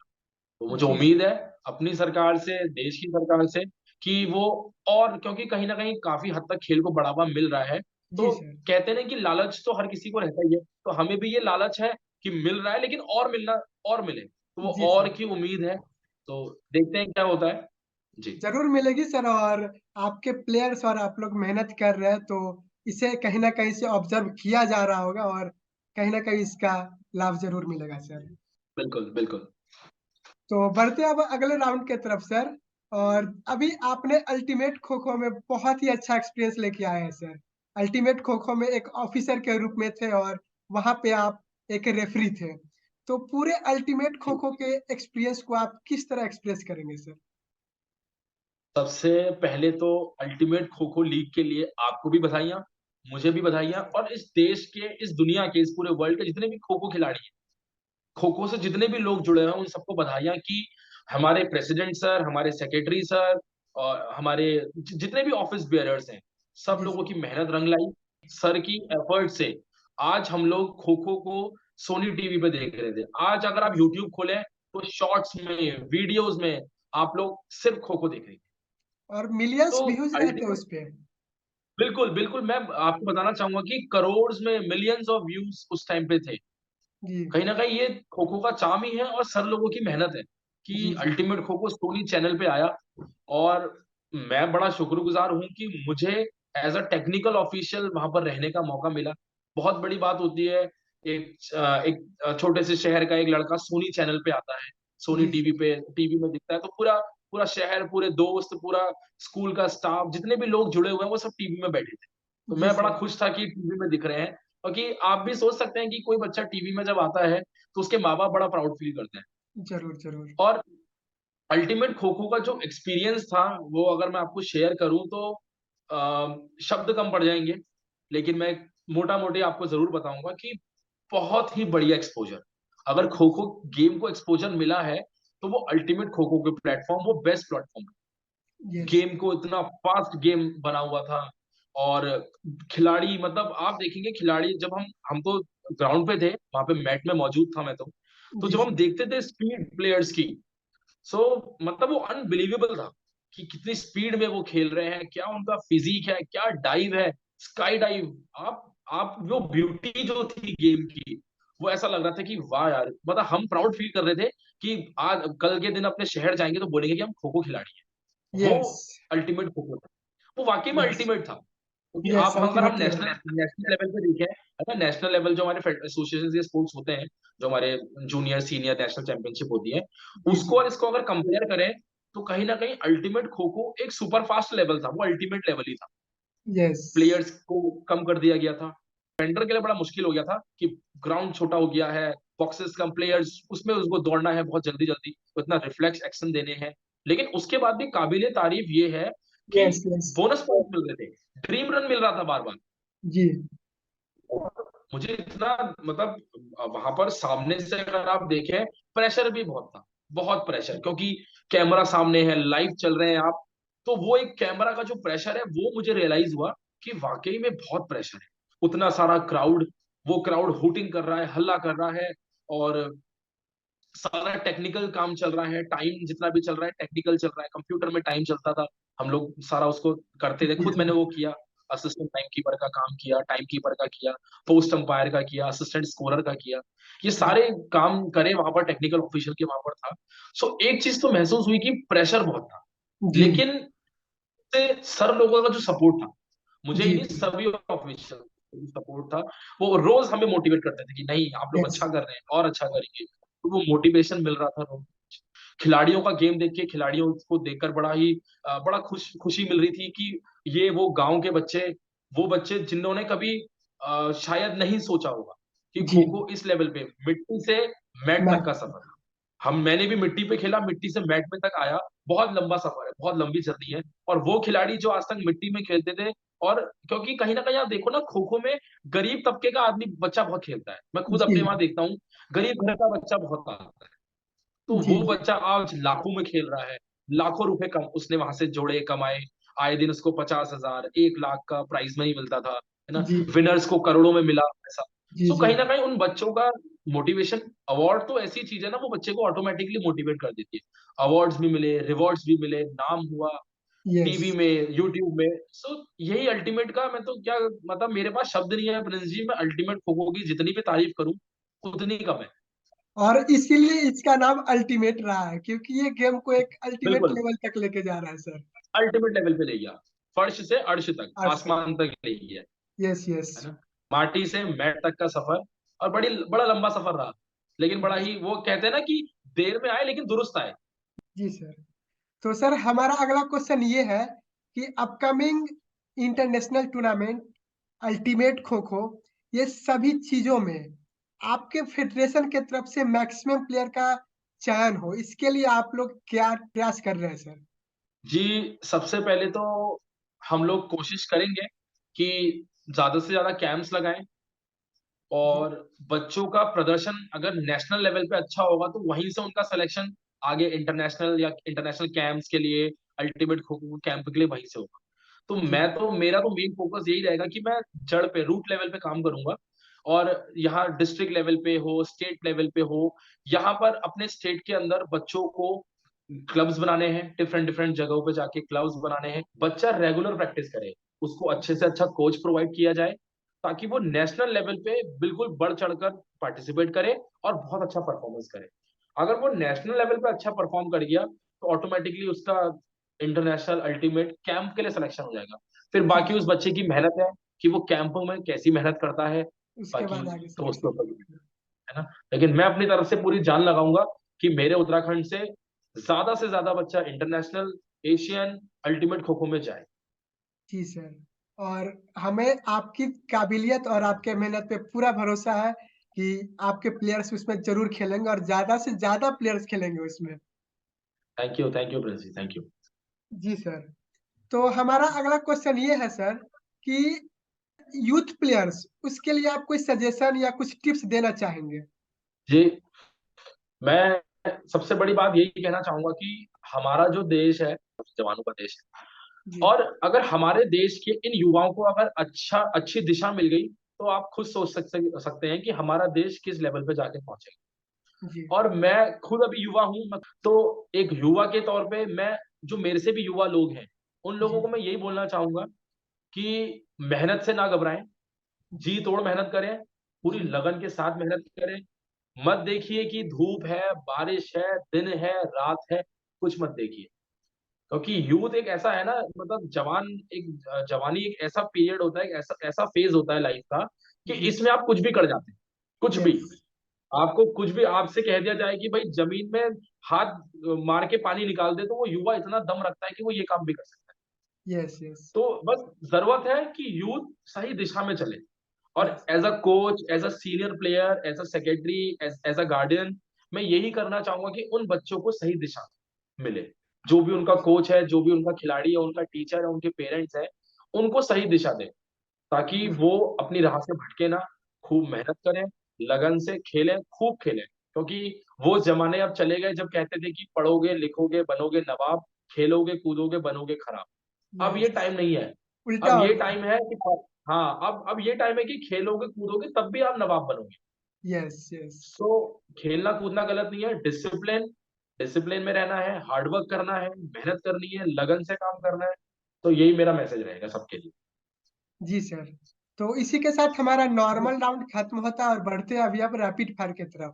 [SPEAKER 2] तो मुझे
[SPEAKER 1] जी सर।
[SPEAKER 2] उम्मीद है अपनी सरकार से, देश की सरकार से, कि वो, और क्योंकि कहीं ना कहीं काफी हद तक खेल को बढ़ावा मिल रहा है,
[SPEAKER 1] जी
[SPEAKER 2] तो
[SPEAKER 1] सर।
[SPEAKER 2] कहते हैं ना कि लालच तो हर किसी को रहता ही है, तो हमें भी ये लालच है कि मिल रहा है, लेकिन और मिलना, और मिले, तो वो
[SPEAKER 1] जी
[SPEAKER 2] और
[SPEAKER 1] सर।
[SPEAKER 2] की उम्मीद है। तो देखते हैं क्या होता है। जी।
[SPEAKER 1] जरूर मिलेगी सर। और आपके प्लेयर्स और आप लोग मेहनत कर रहे हैं तो इसे कहीं ना कहीं से ऑब्जर्व किया जा रहा होगा, और कहीं ना कहीं इसका लाभ जरूर मिलेगा सर।
[SPEAKER 2] बिल्कुल बिल्कुल।
[SPEAKER 1] तो बढ़ते हैं अब अगले राउंड के तरफ सर। और अभी आपने अल्टीमेट खो खो में बहुत ही अच्छा एक्सपीरियंस लेके आए हैं सर। अल्टीमेट खो खो में एक ऑफिसर के रूप में थे, और वहां पे आप एक रेफरी थे। तो पूरे अल्टीमेट खो
[SPEAKER 2] जी।
[SPEAKER 1] खो के एक्सपीरियंस को आप किस तरह एक्सप्रेस करेंगे सर?
[SPEAKER 2] सबसे पहले तो अल्टीमेट खो खो लीग के लिए आपको भी बधाइयां, मुझे भी
[SPEAKER 1] जी
[SPEAKER 2] बधाइयां,
[SPEAKER 1] सर।
[SPEAKER 2] और इस देश के, इस दुनिया के, इस पूरे वर्ल्ड के जितने भी खो खो खिलाड़ी हैं, खो खो से जितने भी लोग जुड़े हैं, उन सबको बधाइयां कि हमारे प्रेसिडेंट सर, हमारे सेक्रेटरी सर, और हमारे जितने भी ऑफिस बेयरर्स हैं, सब
[SPEAKER 1] जी
[SPEAKER 2] लोगों
[SPEAKER 1] सर।
[SPEAKER 2] की मेहनत रंग लाई, सर की एफर्ट से आज हम लोग खो खो को सोनी टीवी पे देख रहे थे। आज अगर आप
[SPEAKER 1] जी।
[SPEAKER 2] यूट्यूब खोलें तो शॉर्ट्स में, वीडियोस में आप लोग सिर्फ खो खो देख रहे हैं।
[SPEAKER 1] और मिलियंस
[SPEAKER 2] तो
[SPEAKER 1] व्यूज रहते हैं
[SPEAKER 2] अल्टीमेट,
[SPEAKER 1] उस पे।
[SPEAKER 2] बिल्कुल बिल्कुल, मैं आपको बताना चाहूंगा कि करोड़ में, मिलियंस ऑफ व्यूज उस टाइम पे थे।
[SPEAKER 1] जी
[SPEAKER 2] कहीं ना कहीं ये खो खो का चाम ही है, और सर लोगों की मेहनत है
[SPEAKER 1] जी।
[SPEAKER 2] कि
[SPEAKER 1] जी
[SPEAKER 2] ultimate kho kho Sony channel पे आया। और मैं बड़ा शुक्रगुजार हूं कि मुझे एज अ टेक्निकल ऑफिशियल वहां पर रहने का मौका मिला। बहुत बड़ी बात होती है, एक छोटे से शहर का एक लड़का सोनी चैनल पे आता है, सोनी
[SPEAKER 1] जी
[SPEAKER 2] टीवी
[SPEAKER 1] सर।
[SPEAKER 2] पे, टीवी में दिखता है, तो पूरा पूरा शहर, पूरे दोस्त, पूरा स्कूल का स्टाफ, जितने भी लोग जुड़े हुए हैं, वो सब टीवी में बैठे थे। तो
[SPEAKER 1] जी
[SPEAKER 2] मैं बड़ा
[SPEAKER 1] सर।
[SPEAKER 2] खुश था कि टीवी में दिख रहे हैं। क्योंकि आप भी सोच सकते हैं कि कोई बच्चा टीवी में जब आता है तो उसके माँ बाप बड़ा प्राउड फील करते हैं।
[SPEAKER 1] जरूर जरूर।
[SPEAKER 2] और अल्टीमेट खो खो का जो एक्सपीरियंस था, वो अगर मैं आपको शेयर करूं तो शब्द कम पड़ जाएंगे, लेकिन मैं मोटा मोटी आपको जरूर बताऊंगा कि बहुत ही बढ़िया एक्सपोजर, अगर खो खो गेम को एक्सपोजर मिला है, तो वो अल्टीमेट खो खो के प्लेटफॉर्म, वो बेस्ट प्लेटफॉर्म।
[SPEAKER 1] यस।
[SPEAKER 2] गेम को इतना फास्ट गेम बना हुआ था, और खिलाड़ी, मतलब आप देखेंगे खिलाड़ी, जब हम तो ग्राउंड पे थे, वहां पे मैट में मौजूद था मैं तो
[SPEAKER 1] जी
[SPEAKER 2] जब हम
[SPEAKER 1] सर।
[SPEAKER 2] देखते थे स्पीड प्लेयर्स की, सो मतलब वो अनबिलीवेबल था कि कितनी स्पीड में वो खेल रहे हैं, क्या उनका फिजिक है, क्या डाइव है, स्काई डाइव। आप वो ब्यूटी जो थी गेम की, वो ऐसा लग रहा था कि वाह यार, मतलब हम प्राउड फील कर रहे थे कि आज, कल के दिन अपने शहर जाएंगे तो बोलेंगे कि हम खो खो खिलाड़ी हैं। वो
[SPEAKER 1] यस।
[SPEAKER 2] अल्टीमेट खो खो था, वो वाकई में
[SPEAKER 1] यस।
[SPEAKER 2] अल्टीमेट था। क्योंकि
[SPEAKER 1] यस
[SPEAKER 2] आप, अगर हम
[SPEAKER 1] ultimate level.
[SPEAKER 2] National national level पे देखें, है ना, नेशनल लेवल जो हमारे एसोसिएशन के स्पोर्ट्स होते हैं, जो हमारे जूनियर सीनियर नेशनल चैंपियनशिप होती है,
[SPEAKER 1] जी
[SPEAKER 2] उसको
[SPEAKER 1] जी।
[SPEAKER 2] और इसको अगर कंपेयर करें, तो कहीं ना कहीं अल्टीमेट खो खो एक सुपर फास्ट लेवल था, वो अल्टीमेट लेवल ही था।
[SPEAKER 1] यस।
[SPEAKER 2] प्लेयर्स को कम कर दिया गया था, डिफेंडर के लिए बड़ा मुश्किल हो गया था कि ग्राउंड छोटा हो गया है, बॉक्सेस कम, प्लेयर्स उसमें, उसको दौड़ना है बहुत जल्दी जल्दी, तो इतना रिफ्लेक्स एक्शन देने हैं। लेकिन उसके बाद भी काबिले तारीफ ये है कि
[SPEAKER 1] यस। यस।
[SPEAKER 2] बोनस पॉइंट मिल रहे थे, ड्रीम रन मिल रहा था बार बार।
[SPEAKER 1] जी।
[SPEAKER 2] मुझे इतना मतलब वहां पर सामने से अगर आप देखें, प्रेशर भी बहुत था, बहुत प्रेशर, क्योंकि कैमरा सामने है, लाइव चल रहे हैं आप। तो वो एक कैमरा का जो प्रेशर है वो मुझे रियलाइज हुआ कि वाकई में बहुत प्रेशर है। उतना सारा क्राउड, वो क्राउड हुटिंग कर रहा है, हल्ला कर रहा है, और सारा टेक्निकल काम चल रहा है, टाइम जितना भी चल रहा है टेक्निकल चल रहा है। कंप्यूटर में टाइम चलता था, हम लोग सारा उसको करते थे,
[SPEAKER 1] जी
[SPEAKER 2] खुद मैंने
[SPEAKER 1] सर।
[SPEAKER 2] वो किया। असिस्टेंट टाइम कीपर का काम किया, टाइम कीपर का किया, पोस्ट अंपायर का किया, असिस्टेंट स्कोरर का किया। ये
[SPEAKER 1] जी
[SPEAKER 2] सारे काम करे वहां पर, टेक्निकल ऑफिशियल के वहां पर था। सो एक चीज तो महसूस हुई कि प्रेशर बहुत था,
[SPEAKER 1] जी
[SPEAKER 2] लेकिन से सर लोगों का जो सपोर्ट था, मुझे ही
[SPEAKER 1] जी
[SPEAKER 2] नहीं सभी ऑफिशियल सपोर्ट था। वो रोज हमें मोटिवेट करते थे कि नहीं आप लोग
[SPEAKER 1] यस
[SPEAKER 2] अच्छा कर रहे हैं और अच्छा करेंगे। तो वो मोटिवेशन मिल रहा था रोज। खिलाड़ियों का गेम देख के, खिलाड़ियों को देखकर बड़ा ही बड़ा खुशी मिल रही थी कि ये वो गांव के बच्चे, वो बच्चे जिन्होंने कभी शायद नहीं सोचा होगा कि
[SPEAKER 1] जी।
[SPEAKER 2] खो खो इस लेवल पे, मिट्टी से मैट
[SPEAKER 1] मैं
[SPEAKER 2] तक का सफर। मैंने भी मिट्टी पे खेला, मिट्टी से मैट में तक आया। बहुत लंबा सफर है, बहुत लंबी जर्नी है। और वो खिलाड़ी जो आज तक मिट्टी में खेलते थे, और क्योंकि कहीं ना कहीं आप देखो ना, खो खो में गरीब तबके का आदमी बच्चा बहुत खेलता है, मैं खुद
[SPEAKER 1] जी
[SPEAKER 2] अपने वहां देखता हूँ, गरीब घर का बच्चा बहुत आता है। तो
[SPEAKER 1] जी
[SPEAKER 2] वो बच्चा आज लाखों में खेल रहा है, लाखों रुपए कम उसने वहां से जोड़े, कमाए। आए दिन उसको 50,000, 1 लाख का प्राइज मनी मिलता था, है ना।
[SPEAKER 1] जी
[SPEAKER 2] विनर्स को करोड़ों में मिला ऐसा।
[SPEAKER 1] जी
[SPEAKER 2] सो
[SPEAKER 1] जी।
[SPEAKER 2] कहीं ना कहीं उन बच्चों का मोटिवेशन, अवार्ड तो ऐसी चीज है ना, वो बच्चे को ऑटोमेटिकली मोटिवेट कर देती है। अवार्ड्स भी मिले, रिवॉर्ड्स भी मिले, नाम हुआ
[SPEAKER 1] यस।
[SPEAKER 2] टीवी में, यूट्यूब में। सो यही अल्टीमेट का, मैं तो क्या मतलब, मेरे पास शब्द नहीं है प्रिंस जी, मैं अल्टीमेट खो खो की जितनी भी तारीफ करूं उतनी कम है।
[SPEAKER 1] और इसीलिए इसका नाम अल्टीमेट रहा है, क्योंकि ये गेम को एक अल्टीमेट
[SPEAKER 2] बिल्कुल,
[SPEAKER 1] लेवल तक लेके जा रहा है सर।
[SPEAKER 2] अल्टीमेट लेवल पे ले गया, फर्श से अर्श तक,
[SPEAKER 1] आज तक।
[SPEAKER 2] आसमान तक ले गया,
[SPEAKER 1] यस यस।
[SPEAKER 2] है ना। माटी से मैट तक का सफर, और बड़ा लंबा सफर रहा, लेकिन बड़ा ही, वो कहते हैं ना कि देर में आए लेकिन दुरुस्त आए।
[SPEAKER 1] जी सर। तो सर हमारा अगला क्वेश्चन ये है कि upcoming international tournament, ultimate kho kho, ये सभी चीजों में आपके फेडरेशन के तरफ से मैक्सिमम प्लेयर का चयन हो, इसके लिए आप लोग क्या प्रयास कर रहे हैं सर?
[SPEAKER 2] जी, सबसे पहले तो हम लोग कोशिश करेंगे कि ज्यादा से ज्यादा कैंप्स लगाएं,
[SPEAKER 1] जी
[SPEAKER 2] और बच्चों का प्रदर्शन अगर नेशनल लेवल पे अच्छा होगा तो वहीं से उनका सिलेक्शन आगे इंटरनेशनल या इंटरनेशनल कैंप्स के लिए, अल्टीमेट खो खो कैंप के लिए वहीं से होगा। तो
[SPEAKER 1] जी
[SPEAKER 2] मेरा तो मेन फोकस यही रहेगा कि मैं जड़ पे, रूट लेवल पे काम करूंगा। और यहाँ डिस्ट्रिक्ट लेवल पे हो, स्टेट लेवल पे हो, यहाँ पर अपने स्टेट के अंदर बच्चों को क्लब्स बनाने हैं, डिफरेंट डिफरेंट जगहों पे जाके क्लब्स बनाने हैं, बच्चा रेगुलर प्रैक्टिस करे, उसको अच्छे से अच्छा कोच प्रोवाइड किया जाए, ताकि वो नेशनल लेवल पे बिल्कुल बढ़ चढ़कर पार्टिसिपेट करे और बहुत अच्छा परफॉर्मेंस करे। अगर वो नेशनल लेवल पे अच्छा परफॉर्म कर गया तो ऑटोमेटिकली उसका इंटरनेशनल अल्टीमेट कैंप के लिए सिलेक्शन हो जाएगा। फिर
[SPEAKER 1] जी
[SPEAKER 2] बाकी उस
[SPEAKER 1] सर।
[SPEAKER 2] बच्चे की मेहनत है कि वो कैंपों में कैसी मेहनत करता है,
[SPEAKER 1] उसके
[SPEAKER 2] बाकी
[SPEAKER 1] बाद आगे
[SPEAKER 2] तो उसके
[SPEAKER 1] सिलेक्शन।
[SPEAKER 2] ऊपर, है ना। लेकिन मैं अपनी तरफ से पूरी जान लगाऊंगा कि मेरे उत्तराखंड से ज्यादा बच्चा international, Asian, ultimate kho kho में जाए।
[SPEAKER 1] जी सर। और हमें आपकी काबिलियत और आपके मेहनत पे पूरा भरोसा है कि आपके प्लेयर्स उसमें जरूर खेलेंगे और ज्यादा से ज्यादा प्लेयर्स खेलेंगे उसमें।
[SPEAKER 2] Thank you Prince ji, thank you.
[SPEAKER 1] जी सर। तो हमारा अगला क्वेश्चन ये है सर कि यूथ प्लेयर्स, उसके लिए आप कोई सजेशन या कुछ टिप्स देना चाहेंगे?
[SPEAKER 2] जी, मैं सबसे बड़ी बात यही कहना चाहूंगा कि हमारा जो देश है, जवानों का देश है।
[SPEAKER 1] जी
[SPEAKER 2] और अगर हमारे देश के इन युवाओं को अगर अच्छी दिशा मिल गई, तो आप खुद सोच सकते हैं कि हमारा देश किस लेवल पे जाके पहुंचेगा।
[SPEAKER 1] जी
[SPEAKER 2] और मैं खुद अभी युवा हूं, तो एक युवा के तौर पे मैं, जो मेरे से भी युवा लोग हैं, उन लोगों
[SPEAKER 1] जी
[SPEAKER 2] को मैं यही बोलना चाहूंगा कि मेहनत से ना घबराएं, जी तोड़ मेहनत करें, पूरी
[SPEAKER 1] जी
[SPEAKER 2] लगन के साथ मेहनत करें। मत देखिए कि धूप है, बारिश है, दिन है, रात है, कुछ मत देखिए। क्योंकि यूथ एक ऐसा है ना, मतलब जवानी एक ऐसा पीरियड होता है, एक ऐसा ऐसा फेज होता है लाइफ का, कि
[SPEAKER 1] जी।
[SPEAKER 2] इसमें आप कुछ भी कर जाते हैं, कुछ भी।
[SPEAKER 1] यस
[SPEAKER 2] आपको कुछ भी आपसे कह दिया जाए कि भाई जमीन में हाथ मार के पानी निकाल दे, तो वो युवा इतना दम रखता है कि वो ये काम भी कर सकता है।
[SPEAKER 1] यस यस
[SPEAKER 2] तो बस जरूरत है कि यूथ सही दिशा में चले। और
[SPEAKER 1] yes.
[SPEAKER 2] As a coach, as a senior player, as a secretary, as a guardian, मैं यही करना चाहूंगा कि उन बच्चों को सही दिशा मिले। जो भी उनका कोच है, जो भी उनका खिलाड़ी है, उनका टीचर है, उनके पेरेंट्स है, उनको सही दिशा दे, ताकि वो अपनी राह से भटके ना, खूब मेहनत करें, लगन से खेलें, खूब खेलें, क्योंकि वो जमाने अब चले गए जब कहते थे कि पढ़ोगे लिखोगे बनोगे नवाब, खेलोगे कूदोगे बनोगे खराब। अब ये
[SPEAKER 1] यस,
[SPEAKER 2] टाइम नहीं है।
[SPEAKER 1] उल्टा
[SPEAKER 2] अब
[SPEAKER 1] हो
[SPEAKER 2] ये
[SPEAKER 1] गया।
[SPEAKER 2] टाइम है कि हाँ, अब ये टाइम है कि खेलोगे कूदोगे तब भी आप नवाब बनोगे।
[SPEAKER 1] Yes yes.
[SPEAKER 2] सो खेलना कूदना गलत नहीं है, डिसिप्लिन, डिसिप्लिन में रहना है, हार्डवर्क करना है, मेहनत करनी है, लगन से काम करना है। तो यही मेरा मैसेज रहेगा सबके लिए।
[SPEAKER 1] जी सर। तो इसी के साथ हमारा नॉर्मल राउंड खत्म होता है और बढ़ते हैं अभी अब रैपिड फायर की तरफ।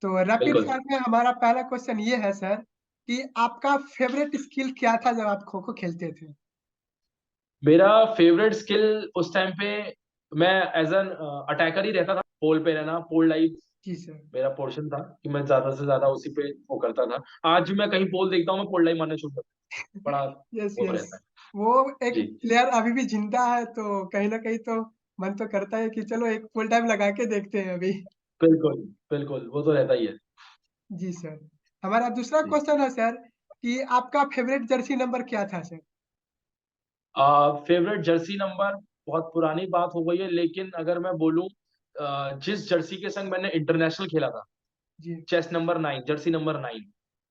[SPEAKER 1] तो रैपिड
[SPEAKER 2] बिल्कुल।
[SPEAKER 1] फायर में हमारा पहला क्वेश्चन ये है सर कि आपका फेवरेट स्किल क्या था जब आप खो खो खेलते थे?
[SPEAKER 2] मेरा फेवरेट स्किल उस टाइम पे, मैं एज एन अटैकर ही रहता था, पोल पे रहना, पोल लाइफ
[SPEAKER 1] जी सर।
[SPEAKER 2] मेरा पोर्शन था कि मैं ज्यादा से ज्यादा उसी पे वो करता था। आज भी मैं कहीं पोल देखता हूँ मैं पोल लाइफ मारना शुरू करता हूँ, बड़ा
[SPEAKER 1] यस
[SPEAKER 2] वो
[SPEAKER 1] यस।
[SPEAKER 2] रहता है।
[SPEAKER 1] वो एक
[SPEAKER 2] जी।
[SPEAKER 1] प्लेयर अभी भी जिंदा है तो कहीं ना कहीं तो मन तो करता है कि चलो एक फुल टाइम लगा के देखते हैं अभी।
[SPEAKER 2] बिल्कुल बिल्कुल, वो तो रहता ही है।
[SPEAKER 1] जी सर। हमारा दूसरा
[SPEAKER 2] जी।
[SPEAKER 1] क्वेश्चन है सर कि आपका फेवरेट जर्सी नंबर क्या था सर?
[SPEAKER 2] फेवरेट जर्सी नंबर बहुत पुरानी बात हो गई है, लेकिन अगर मैं बोलूं जिस जर्सी के संग मैंने इंटरनेशनल खेला था,
[SPEAKER 1] जी
[SPEAKER 2] चेस नंबर 9, जर्सी नंबर 9,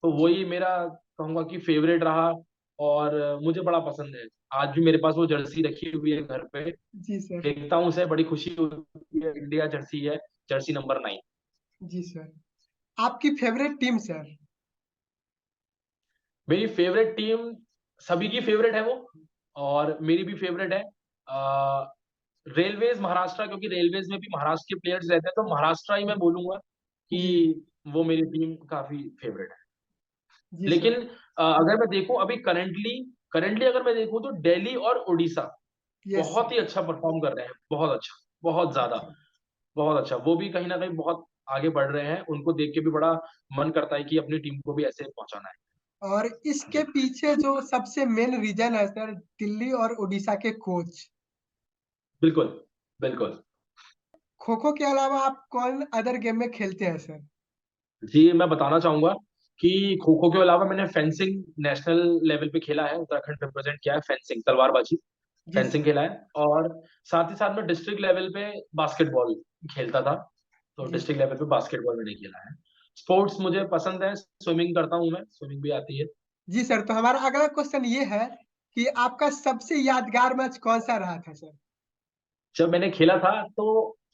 [SPEAKER 2] तो
[SPEAKER 1] जी
[SPEAKER 2] वही मेरा कहूंगा कि फेवरेट रहा। और मुझे बड़ा पसंद है। आज भी मेरे पास वो जर्सी रखी हुई है घर पे,
[SPEAKER 1] जी सर।
[SPEAKER 2] देखता हूँ उसे, बड़ी खुशी होती है। इंडिया जर्सी है, जर्सी नंबर 9।
[SPEAKER 1] जी सर। आपकी फेवरेट टीम सर?
[SPEAKER 2] मेरी फेवरेट टीम, सभी की फेवरेट है वो, और मेरी भी फेवरेट है रेलवेज महाराष्ट्र, क्योंकि रेलवेज में भी महाराष्ट्र के प्लेयर्स रहते हैं, तो महाराष्ट्र ही मैं बोलूंगा कि
[SPEAKER 1] जी
[SPEAKER 2] वो मेरी टीम काफी फेवरेट है।
[SPEAKER 1] जी
[SPEAKER 2] लेकिन
[SPEAKER 1] सर।
[SPEAKER 2] अगर मैं देखूं अभी करंटली, करंटली अगर मैं देखूं तो दिल्ली और उड़ीसा
[SPEAKER 1] यस
[SPEAKER 2] बहुत
[SPEAKER 1] सर।
[SPEAKER 2] ही अच्छा परफॉर्म कर रहे हैं, बहुत अच्छा, बहुत ज्यादा,
[SPEAKER 1] अच्छा।
[SPEAKER 2] बहुत अच्छा। वो भी कहीं ना कहीं बहुत आगे बढ़ रहे हैं, उनको देख के भी बड़ा मन करता है कि अपनी टीम को भी ऐसे पहुंचाना है।
[SPEAKER 1] और इसके
[SPEAKER 2] जी।
[SPEAKER 1] पीछे जो सबसे मेन रीजन है सर, दिल्ली और उड़ीसा के कोच।
[SPEAKER 2] बिल्कुल बिल्कुल।
[SPEAKER 1] खो खो के अलावा आप कौन अदर गेम में खेलते हैं सर?
[SPEAKER 2] जी, मैं बताना चाहूंगा कि खो खो के अलावा मैंने फेंसिंग नेशनल लेवल पे खेला है, उत्तराखंड रिप्रेजेंट किया है, फेंसिंग तलवारबाजी,
[SPEAKER 1] जी
[SPEAKER 2] फेंसिंग
[SPEAKER 1] सर।
[SPEAKER 2] खेला है। और साथ ही साथ में डिस्ट्रिक्ट लेवल पे बास्केटबॉल खेलता था, तो
[SPEAKER 1] जी
[SPEAKER 2] डिस्ट्रिक्ट
[SPEAKER 1] सर।
[SPEAKER 2] लेवल पे बास्केटबॉल मैंने खेला है। स्पोर्ट्स मुझे पसंद है, स्विमिंग करता हूँ मैं, स्विमिंग भी आती है।
[SPEAKER 1] जी सर, तो हमारा अगला क्वेश्चन ये है कि आपका सबसे यादगार मैच कौन सा रहा था सर?
[SPEAKER 2] जब मैंने खेला था तो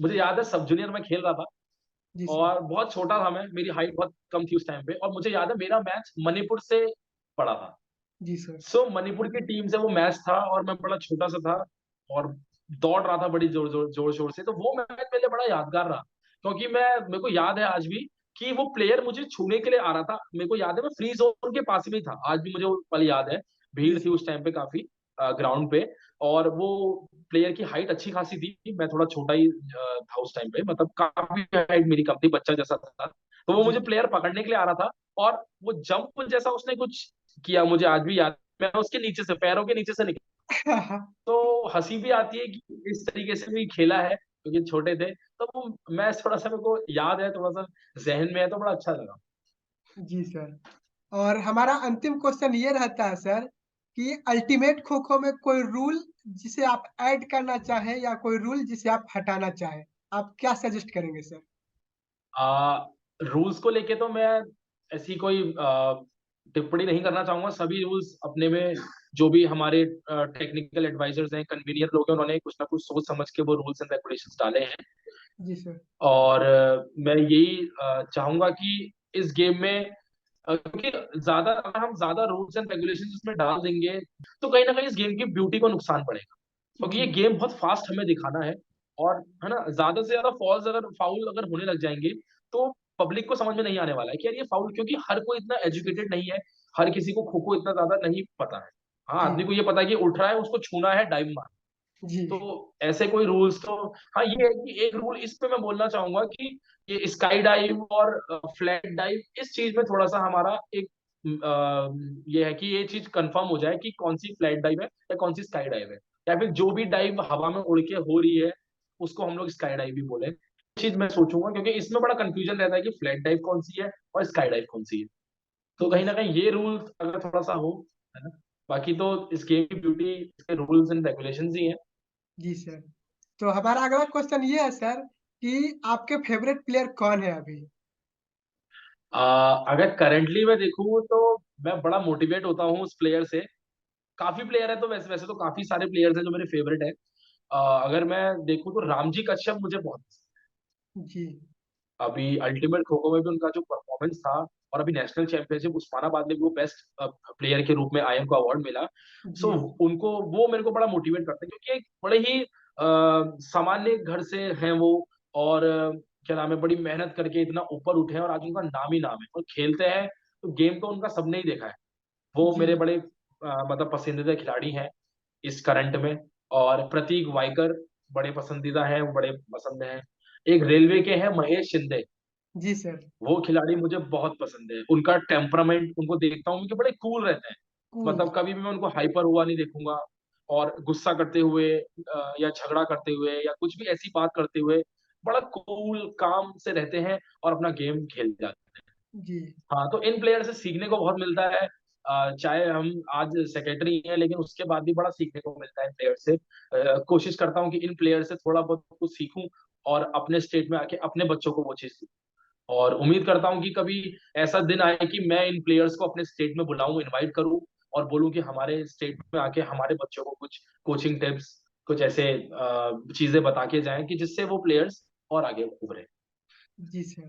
[SPEAKER 2] मुझे याद है सब जूनियर में खेल रहा था,
[SPEAKER 1] जी सर।
[SPEAKER 2] और बहुत छोटा था मैं, मेरी हाइट बहुत कम थी उस टाइम पे, और मुझे याद है मेरा मैच मणिपुर से पड़ा था।
[SPEAKER 1] जी सर।
[SPEAKER 2] मणिपुर की टीम से वो मैच था, और मैं बड़ा छोटा सा था और दौड़ रहा था बड़ी जोर जोर जोर शोर से, तो वो मैच मेरे लिए बड़ा यादगार रहा, क्योंकि मेरे को याद है आज भी कि वो प्लेयर मुझे छूने के लिए आ रहा था। मेरे को याद है मैं फ्री जोन के पास में ही था, आज भी मुझे वो पल याद है।
[SPEAKER 1] जी
[SPEAKER 2] भीड़ थी
[SPEAKER 1] सर।
[SPEAKER 2] उस टाइम पे काफी ग्राउंड पे, और वो प्लेयर की हाइट अच्छी खासी थी, मैं थोड़ा छोटा ही था उस टाइम पे, मतलब काफी हाइट मेरी कम थी, बच्चा जैसा था। तो वो
[SPEAKER 1] जी
[SPEAKER 2] मुझे प्लेयर पकड़ने के लिए आ रहा था, और वो जंप जैसा उसने कुछ किया, मुझे आज भी याद, मैं उसके नीचे से, पैरों के नीचे से निकला। तो हंसी भी आती है कि इस तरीके से भी खेला है, क्योंकि छोटे थे। तो वो मैच थोड़ा सा मेरे को याद है, थोड़ा सा जहन में है, तो बड़ा अच्छा लगा।
[SPEAKER 1] जी सर। और हमारा अंतिम क्वेश्चन ये रहता है सर कि अल्टीमेट खो खो में कोई रूल जिसे आप ऐड करना चाहें या कोई रूल जिसे आप हटाना चाहें, आप क्या सजेस्ट करेंगे सर?
[SPEAKER 2] रूल्स को लेके तो मैं ऐसी कोई टिप्पणी नहीं करना चाहूंगा। सभी रूल्स अपने में, जो भी हमारे टेक्निकल एडवाइजर्स हैं, कन्वीनियर लोग हैं, उन्होंने कुछ ना कुछ सोच समझ के वो रूल्स एंड रेगुलेशंस डाले हैं।
[SPEAKER 1] जी सर।
[SPEAKER 2] और मैं यही चाहूंगा कि इस गेम में क्योंकि ज्यादा, अगर हम ज्यादा रूल्स एंड रेगुलेशंस इसमें डाल देंगे तो कहीं ना कहीं इस गेम की ब्यूटी को नुकसान पड़ेगा, क्योंकि
[SPEAKER 1] जी
[SPEAKER 2] ये गेम बहुत फास्ट हमें दिखाना है। और है ना, ज्यादा से ज्यादा फॉल्स अगर फाउल अगर होने लग जाएंगे तो पब्लिक को समझ में नहीं आने वाला है कि यार ये फाउल, क्योंकि हर कोई इतना एजुकेटेड नहीं है, हर किसी को खो खो इतना ज्यादा नहीं पता है। हाँ,
[SPEAKER 1] जी
[SPEAKER 2] आदमी को ये पता है कि उठ रहा है, उसको छूना है, डाइव मार।
[SPEAKER 1] जी।
[SPEAKER 2] तो ऐसे कोई रूल्स तो, हाँ ये है कि एक रूल इस पे मैं बोलना चाहूंगा कि ये स्काई डाइव और फ्लैट डाइव, इस चीज में थोड़ा सा हमारा एक ये है कि ये चीज कंफर्म हो जाए कि कौन सी फ्लैट डाइव है या कौन सी स्काई डाइव है, या फिर जो भी डाइव हवा में उड़ के हो रही है उसको हम लोग स्काई डाइव भी बोले। ये चीज मैं सोचूंगा, क्योंकि इसमें बड़ा कंफ्यूजन रहता है कि फ्लैट डाइव कौन सी है और स्काई डाइव कौन सी है। तो
[SPEAKER 1] जी
[SPEAKER 2] कहीं ना कहीं ये रूल अगर थोड़ा सा हो, है ना, बाकी तो इस गेम की ब्यूटी इसके रूल्स एंड रेगुलेशंस ही है।
[SPEAKER 1] जी सर। तो हमारा अगला क्वेश्चन ये है सर कि आपके फेवरेट प्लेयर कौन है अभी?
[SPEAKER 2] अगर करंटली मैं देखूँ तो मैं बड़ा मोटिवेट होता हूँ उस प्लेयर से। काफी प्लेयर है, तो वैसे वैसे तो काफी सारे प्लेयर्स हैं जो मेरे फेवरेट है। अगर मैं देखूँ तो रामजी कश्यप मुझे बहुत पसंद
[SPEAKER 1] जी,
[SPEAKER 2] है। अभी अल्टीमेट खो खो में भी उनका जो परफॉर्मेंस था, और अभी नेशनल चैंपियनशिप उस्मानाबाद में भी वो बेस्ट प्लेयर के रूप में आईएम को अवार्ड मिला। सो
[SPEAKER 1] जी,
[SPEAKER 2] उनको वो मेरे को बड़ा मोटिवेट करते हैं, क्योंकि एक बड़े ही सामान्य घर से हैं वो। और क्या नाम है, बड़ी मेहनत करके इतना ऊपर उठे हैं, और आज उनका नाम ही नाम है, और खेलते हैं तो गेम तो उनका सबने ही देखा है। वो
[SPEAKER 1] जी,
[SPEAKER 2] मेरे बड़े मतलब पसंदीदा खिलाड़ी हैं इस करंट में। और प्रतीक वाइकर बड़े पसंदीदा हैं, वो बड़े पसंद हैं। एक रेलवे के हैं महेश शिंदे,
[SPEAKER 1] जी सर,
[SPEAKER 2] वो खिलाड़ी मुझे बहुत पसंद है। उनका टेम्परामेंट, उनको देखता हूँ उनके बड़े कूल रहते हैं।
[SPEAKER 1] कूल।
[SPEAKER 2] मतलब कभी भी मैं उनको हाइपर हुआ नहीं देखूंगा, और गुस्सा करते हुए या झगड़ा करते हुए या कुछ भी ऐसी बात करते हुए, बड़ा कूल काम से रहते हैं और अपना गेम खेल जाते हैं।
[SPEAKER 1] जी,
[SPEAKER 2] हाँ, तो इन प्लेयर से सीखने को बहुत मिलता है। चाहे हम आज सेक्रेटरी हैं, लेकिन उसके बाद भी बड़ा सीखने को मिलता है इन प्लेयर से। कोशिश करता हूँ कि इन प्लेयर से थोड़ा बहुत कुछ सीखूं, और अपने स्टेट में आके अपने बच्चों को वो चीज दूं। और उम्मीद करता हूँ कि कभी ऐसा दिन आए कि मैं इन प्लेयर्स को अपने स्टेट में बुलाऊं, इनवाइट करूं, और बोलूं कि हमारे स्टेट में आके हमारे बच्चों को कुछ कोचिंग टिप्स, कुछ ऐसे चीजें बता के जाएं कि जिससे वो प्लेयर्स और आगे उभरे।
[SPEAKER 1] जी सर।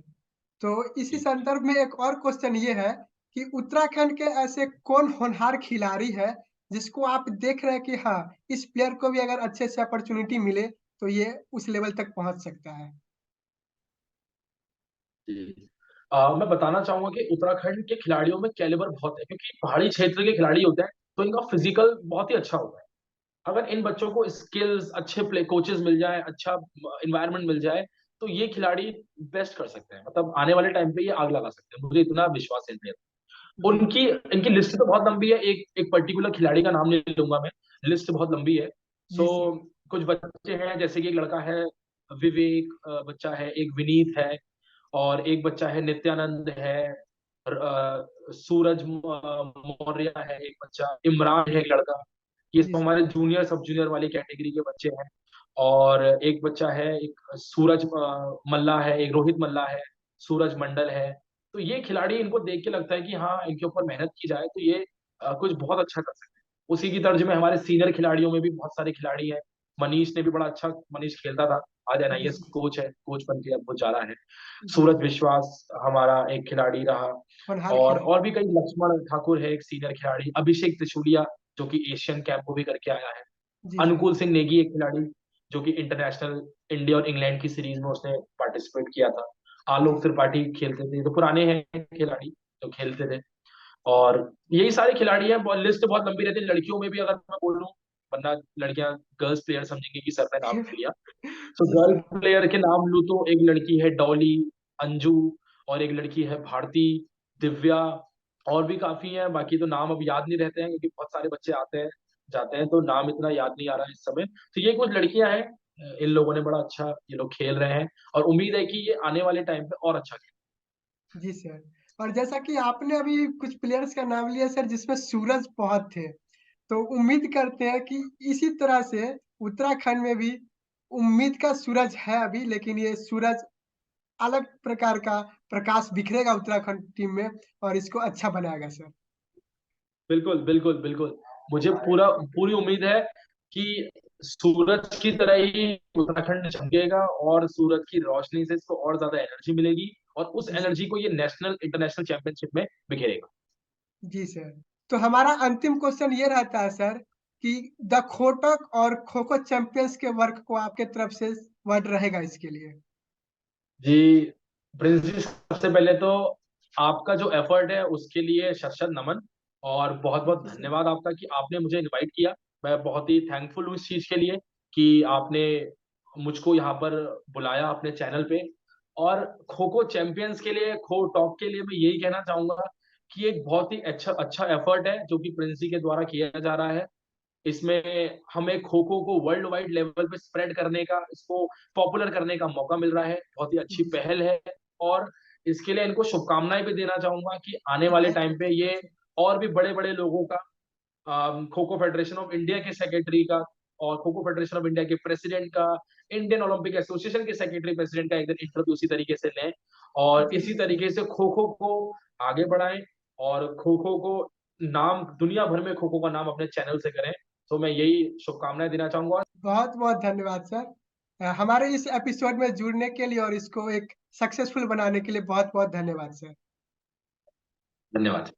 [SPEAKER 1] तो इसी
[SPEAKER 2] जी।
[SPEAKER 1] संदर्भ में एक और क्वेश्चन ये है कि उत्तराखंड के ऐसे कौन होनहार खिलाड़ी है जिसको आप देख रहे हैं कि हाँ, इस प्लेयर को भी अगर अच्छे से अपॉर्चुनिटी मिले तो ये उस लेवल तक पहुंच सकता है?
[SPEAKER 2] जी। मैं बताना चाहूंगा कि उत्तराखंड के खिलाड़ियों में कैलिबर बहुत है, क्योंकि पहाड़ी क्षेत्र के खिलाड़ी होते हैं, तो इनका फिजिकल बहुत ही अच्छा होता है। अगर इन बच्चों को स्किल्स, अच्छे प्ले कोचेस मिल जाए, अच्छा इन्वायरमेंट मिल जाए, तो ये खिलाड़ी बेस्ट कर सकते हैं। मतलब आने वाले टाइम पे ये आग लगा सकते हैं, मुझे इतना विश्वास है इन पे।
[SPEAKER 1] जी,
[SPEAKER 2] उनकी इनकी लिस्ट तो बहुत लंबी है, एक एक पर्टिकुलर खिलाड़ी का नाम नहीं लूंगा मैं, लिस्ट बहुत लंबी है। सो
[SPEAKER 1] जी सर,
[SPEAKER 2] कुछ बच्चे हैं, जैसे कि एक लड़का है विवेक, बच्चा है एक विनीत है, और एक बच्चा है नित्यानंद है, सूरज मौर्य है एक बच्चा, इमरान है एक लड़का। ये
[SPEAKER 1] जी
[SPEAKER 2] सब
[SPEAKER 1] सर,
[SPEAKER 2] हमारे जूनियर सब जूनियर वाली कैटेगरी के बच्चे हैं। और एक बच्चा है, एक सूरज मल्ला है, एक रोहित मल्ला है, सूरज मंडल है। तो ये खिलाड़ी, इनको देख के लगता है कि हाँ, इनके ऊपर मेहनत की जाए तो ये कुछ बहुत अच्छा कर सकते हैं। उसी की तर्ज में हमारे सीनियर खिलाड़ियों में भी बहुत सारे खिलाड़ी हैं। मनीष ने भी बड़ा अच्छा, मनीष खेलता था, आज
[SPEAKER 1] जी,
[SPEAKER 2] एनआईएस कोच है, कोच बन के अब वो जा रहा है।
[SPEAKER 1] जी,
[SPEAKER 2] सूरज विश्वास हमारा एक खिलाड़ी रहा।
[SPEAKER 1] होनहार
[SPEAKER 2] और
[SPEAKER 1] खिलाड़ी।
[SPEAKER 2] भी कई, लक्ष्मण ठाकुर है एक सीनियर खिलाड़ी, अभिषेक त्रिशूलिया जो कि एशियन कैंप भी करके आया है,
[SPEAKER 1] जी सर,
[SPEAKER 2] अनुकूल सिंह नेगी एक खिलाड़ी जो कि इंटरनेशनल इंडिया और इंग्लैंड की सीरीज में उसने पार्टिसिपेट किया था।
[SPEAKER 1] जी
[SPEAKER 2] आलोक
[SPEAKER 1] सर,
[SPEAKER 2] त्रिपाठी खेलते थे, तो पुराने हैं खिलाड़ी जो खेलते थे। और यही सारे खिलाड़ी हैं, लिस्ट बहुत लंबी रहती है। लड़कियों में भी अगर मैं बोलूं, वरना लड़कियां, गर्ल्स प्लेयर समझेंगे कि सर ने नाम ले लिया। तो
[SPEAKER 1] जी
[SPEAKER 2] गर्ल
[SPEAKER 1] सर,
[SPEAKER 2] प्लेयर के नाम लूं तो एक लड़की है डॉली, अंजू, और एक लड़की है भारती, दिव्या, और भी काफी हैं। बाकी तो नाम अब याद नहीं रहते हैं, क्योंकि बहुत सारे बच्चे आते हैं जाते हैं, तो नाम इतना याद नहीं आ रहा है इस समय। तो ये कुछ लड़कियां हैं, इन लोगों ने बड़ा अच्छा, ये लोग खेल रहे हैं, और उम्मीद है कि ये आने वाले टाइम पे और अच्छा खेलें।
[SPEAKER 1] जी सर। और जैसा कि आपने अभी कुछ प्लेयर्स का नाम लिया सर जिसमें सूरज बहुत थे, तो उम्मीद करते हैं कि इसी तरह से उत्तराखंड में भी उम्मीद का सूरज है अभी, लेकिन ये सूरज अलग प्रकार का प्रकाश बिखरेगा उत्तराखंड टीम में और इसको अच्छा बनाएगा सर।
[SPEAKER 2] बिल्कुल बिल्कुल बिल्कुल। मुझे पूरी उम्मीद है कि सूरज की तरह ही उत्तराखंड चमकेगा, और सूरज की रोशनी से इसको और ज्यादा एनर्जी मिलेगी, और उस
[SPEAKER 1] जी सर।
[SPEAKER 2] एनर्जी को ये नेशनल इंटरनेशनल चैंपियनशिप में बिखेरेगा।
[SPEAKER 1] जी सर। तो हमारा अंतिम क्वेश्चन ये रहता है सर कि द खोटक और खो-खो चैंपियंस के वर्क को आपके तरफ से वर्ड रहेगा इसके लिए?
[SPEAKER 2] जी, प्रिंस जी, सबसे पहले तो आपका जो एफर्ट है उसके लिए शत शत नमन, और बहुत बहुत
[SPEAKER 1] जी सर।
[SPEAKER 2] धन्यवाद आपका कि आपने मुझे इनवाइट किया। मैं बहुत ही थैंकफुल हूँ इस चीज के लिए कि आपने मुझको यहाँ पर बुलाया अपने चैनल पे। और खो खो चैंपियंस के लिए, खो टॉक के लिए मैं यही कहना चाहूंगा कि एक बहुत ही अच्छा अच्छा एफर्ट है जो कि प्रिंस जी के द्वारा किया जा रहा है। इसमें हमें खो खो को वर्ल्ड वाइड लेवल पे स्प्रेड करने का, इसको पॉपुलर करने का मौका मिल रहा है, बहुत ही अच्छी
[SPEAKER 1] जी सर।
[SPEAKER 2] पहल है। और इसके लिए इनको शुभकामनाएं भी देना चाहूंगा कि आने वाले
[SPEAKER 1] थैंक
[SPEAKER 2] टाइम पे ये और भी बड़े बड़े लोगों का, खो खो फेडरेशन ऑफ इंडिया के सेक्रेटरी का, और kho kho Federation of India के प्रेसिडेंट का, इंडियन ओलंपिक एसोसिएशन के सेक्रेटरी प्रेसिडेंट का एक दिन इंटरव्यू उसी तरीके से लें और
[SPEAKER 1] जी
[SPEAKER 2] इसी तरीके से खो खो को आगे बढ़ाएं और खो खो को नाम दुनिया भर में खो खो का नाम अपने चैनल से करें। तो मैं यही शुभकामनाएं देना चाहूंगा।
[SPEAKER 1] बहुत बहुत धन्यवाद सर। हमारे इस एपिसोड में जुड़ने के लिए और इसको एक सक्सेसफुल बनाने के लिए बहुत बहुत धन्यवाद सर।
[SPEAKER 2] धन्यवाद।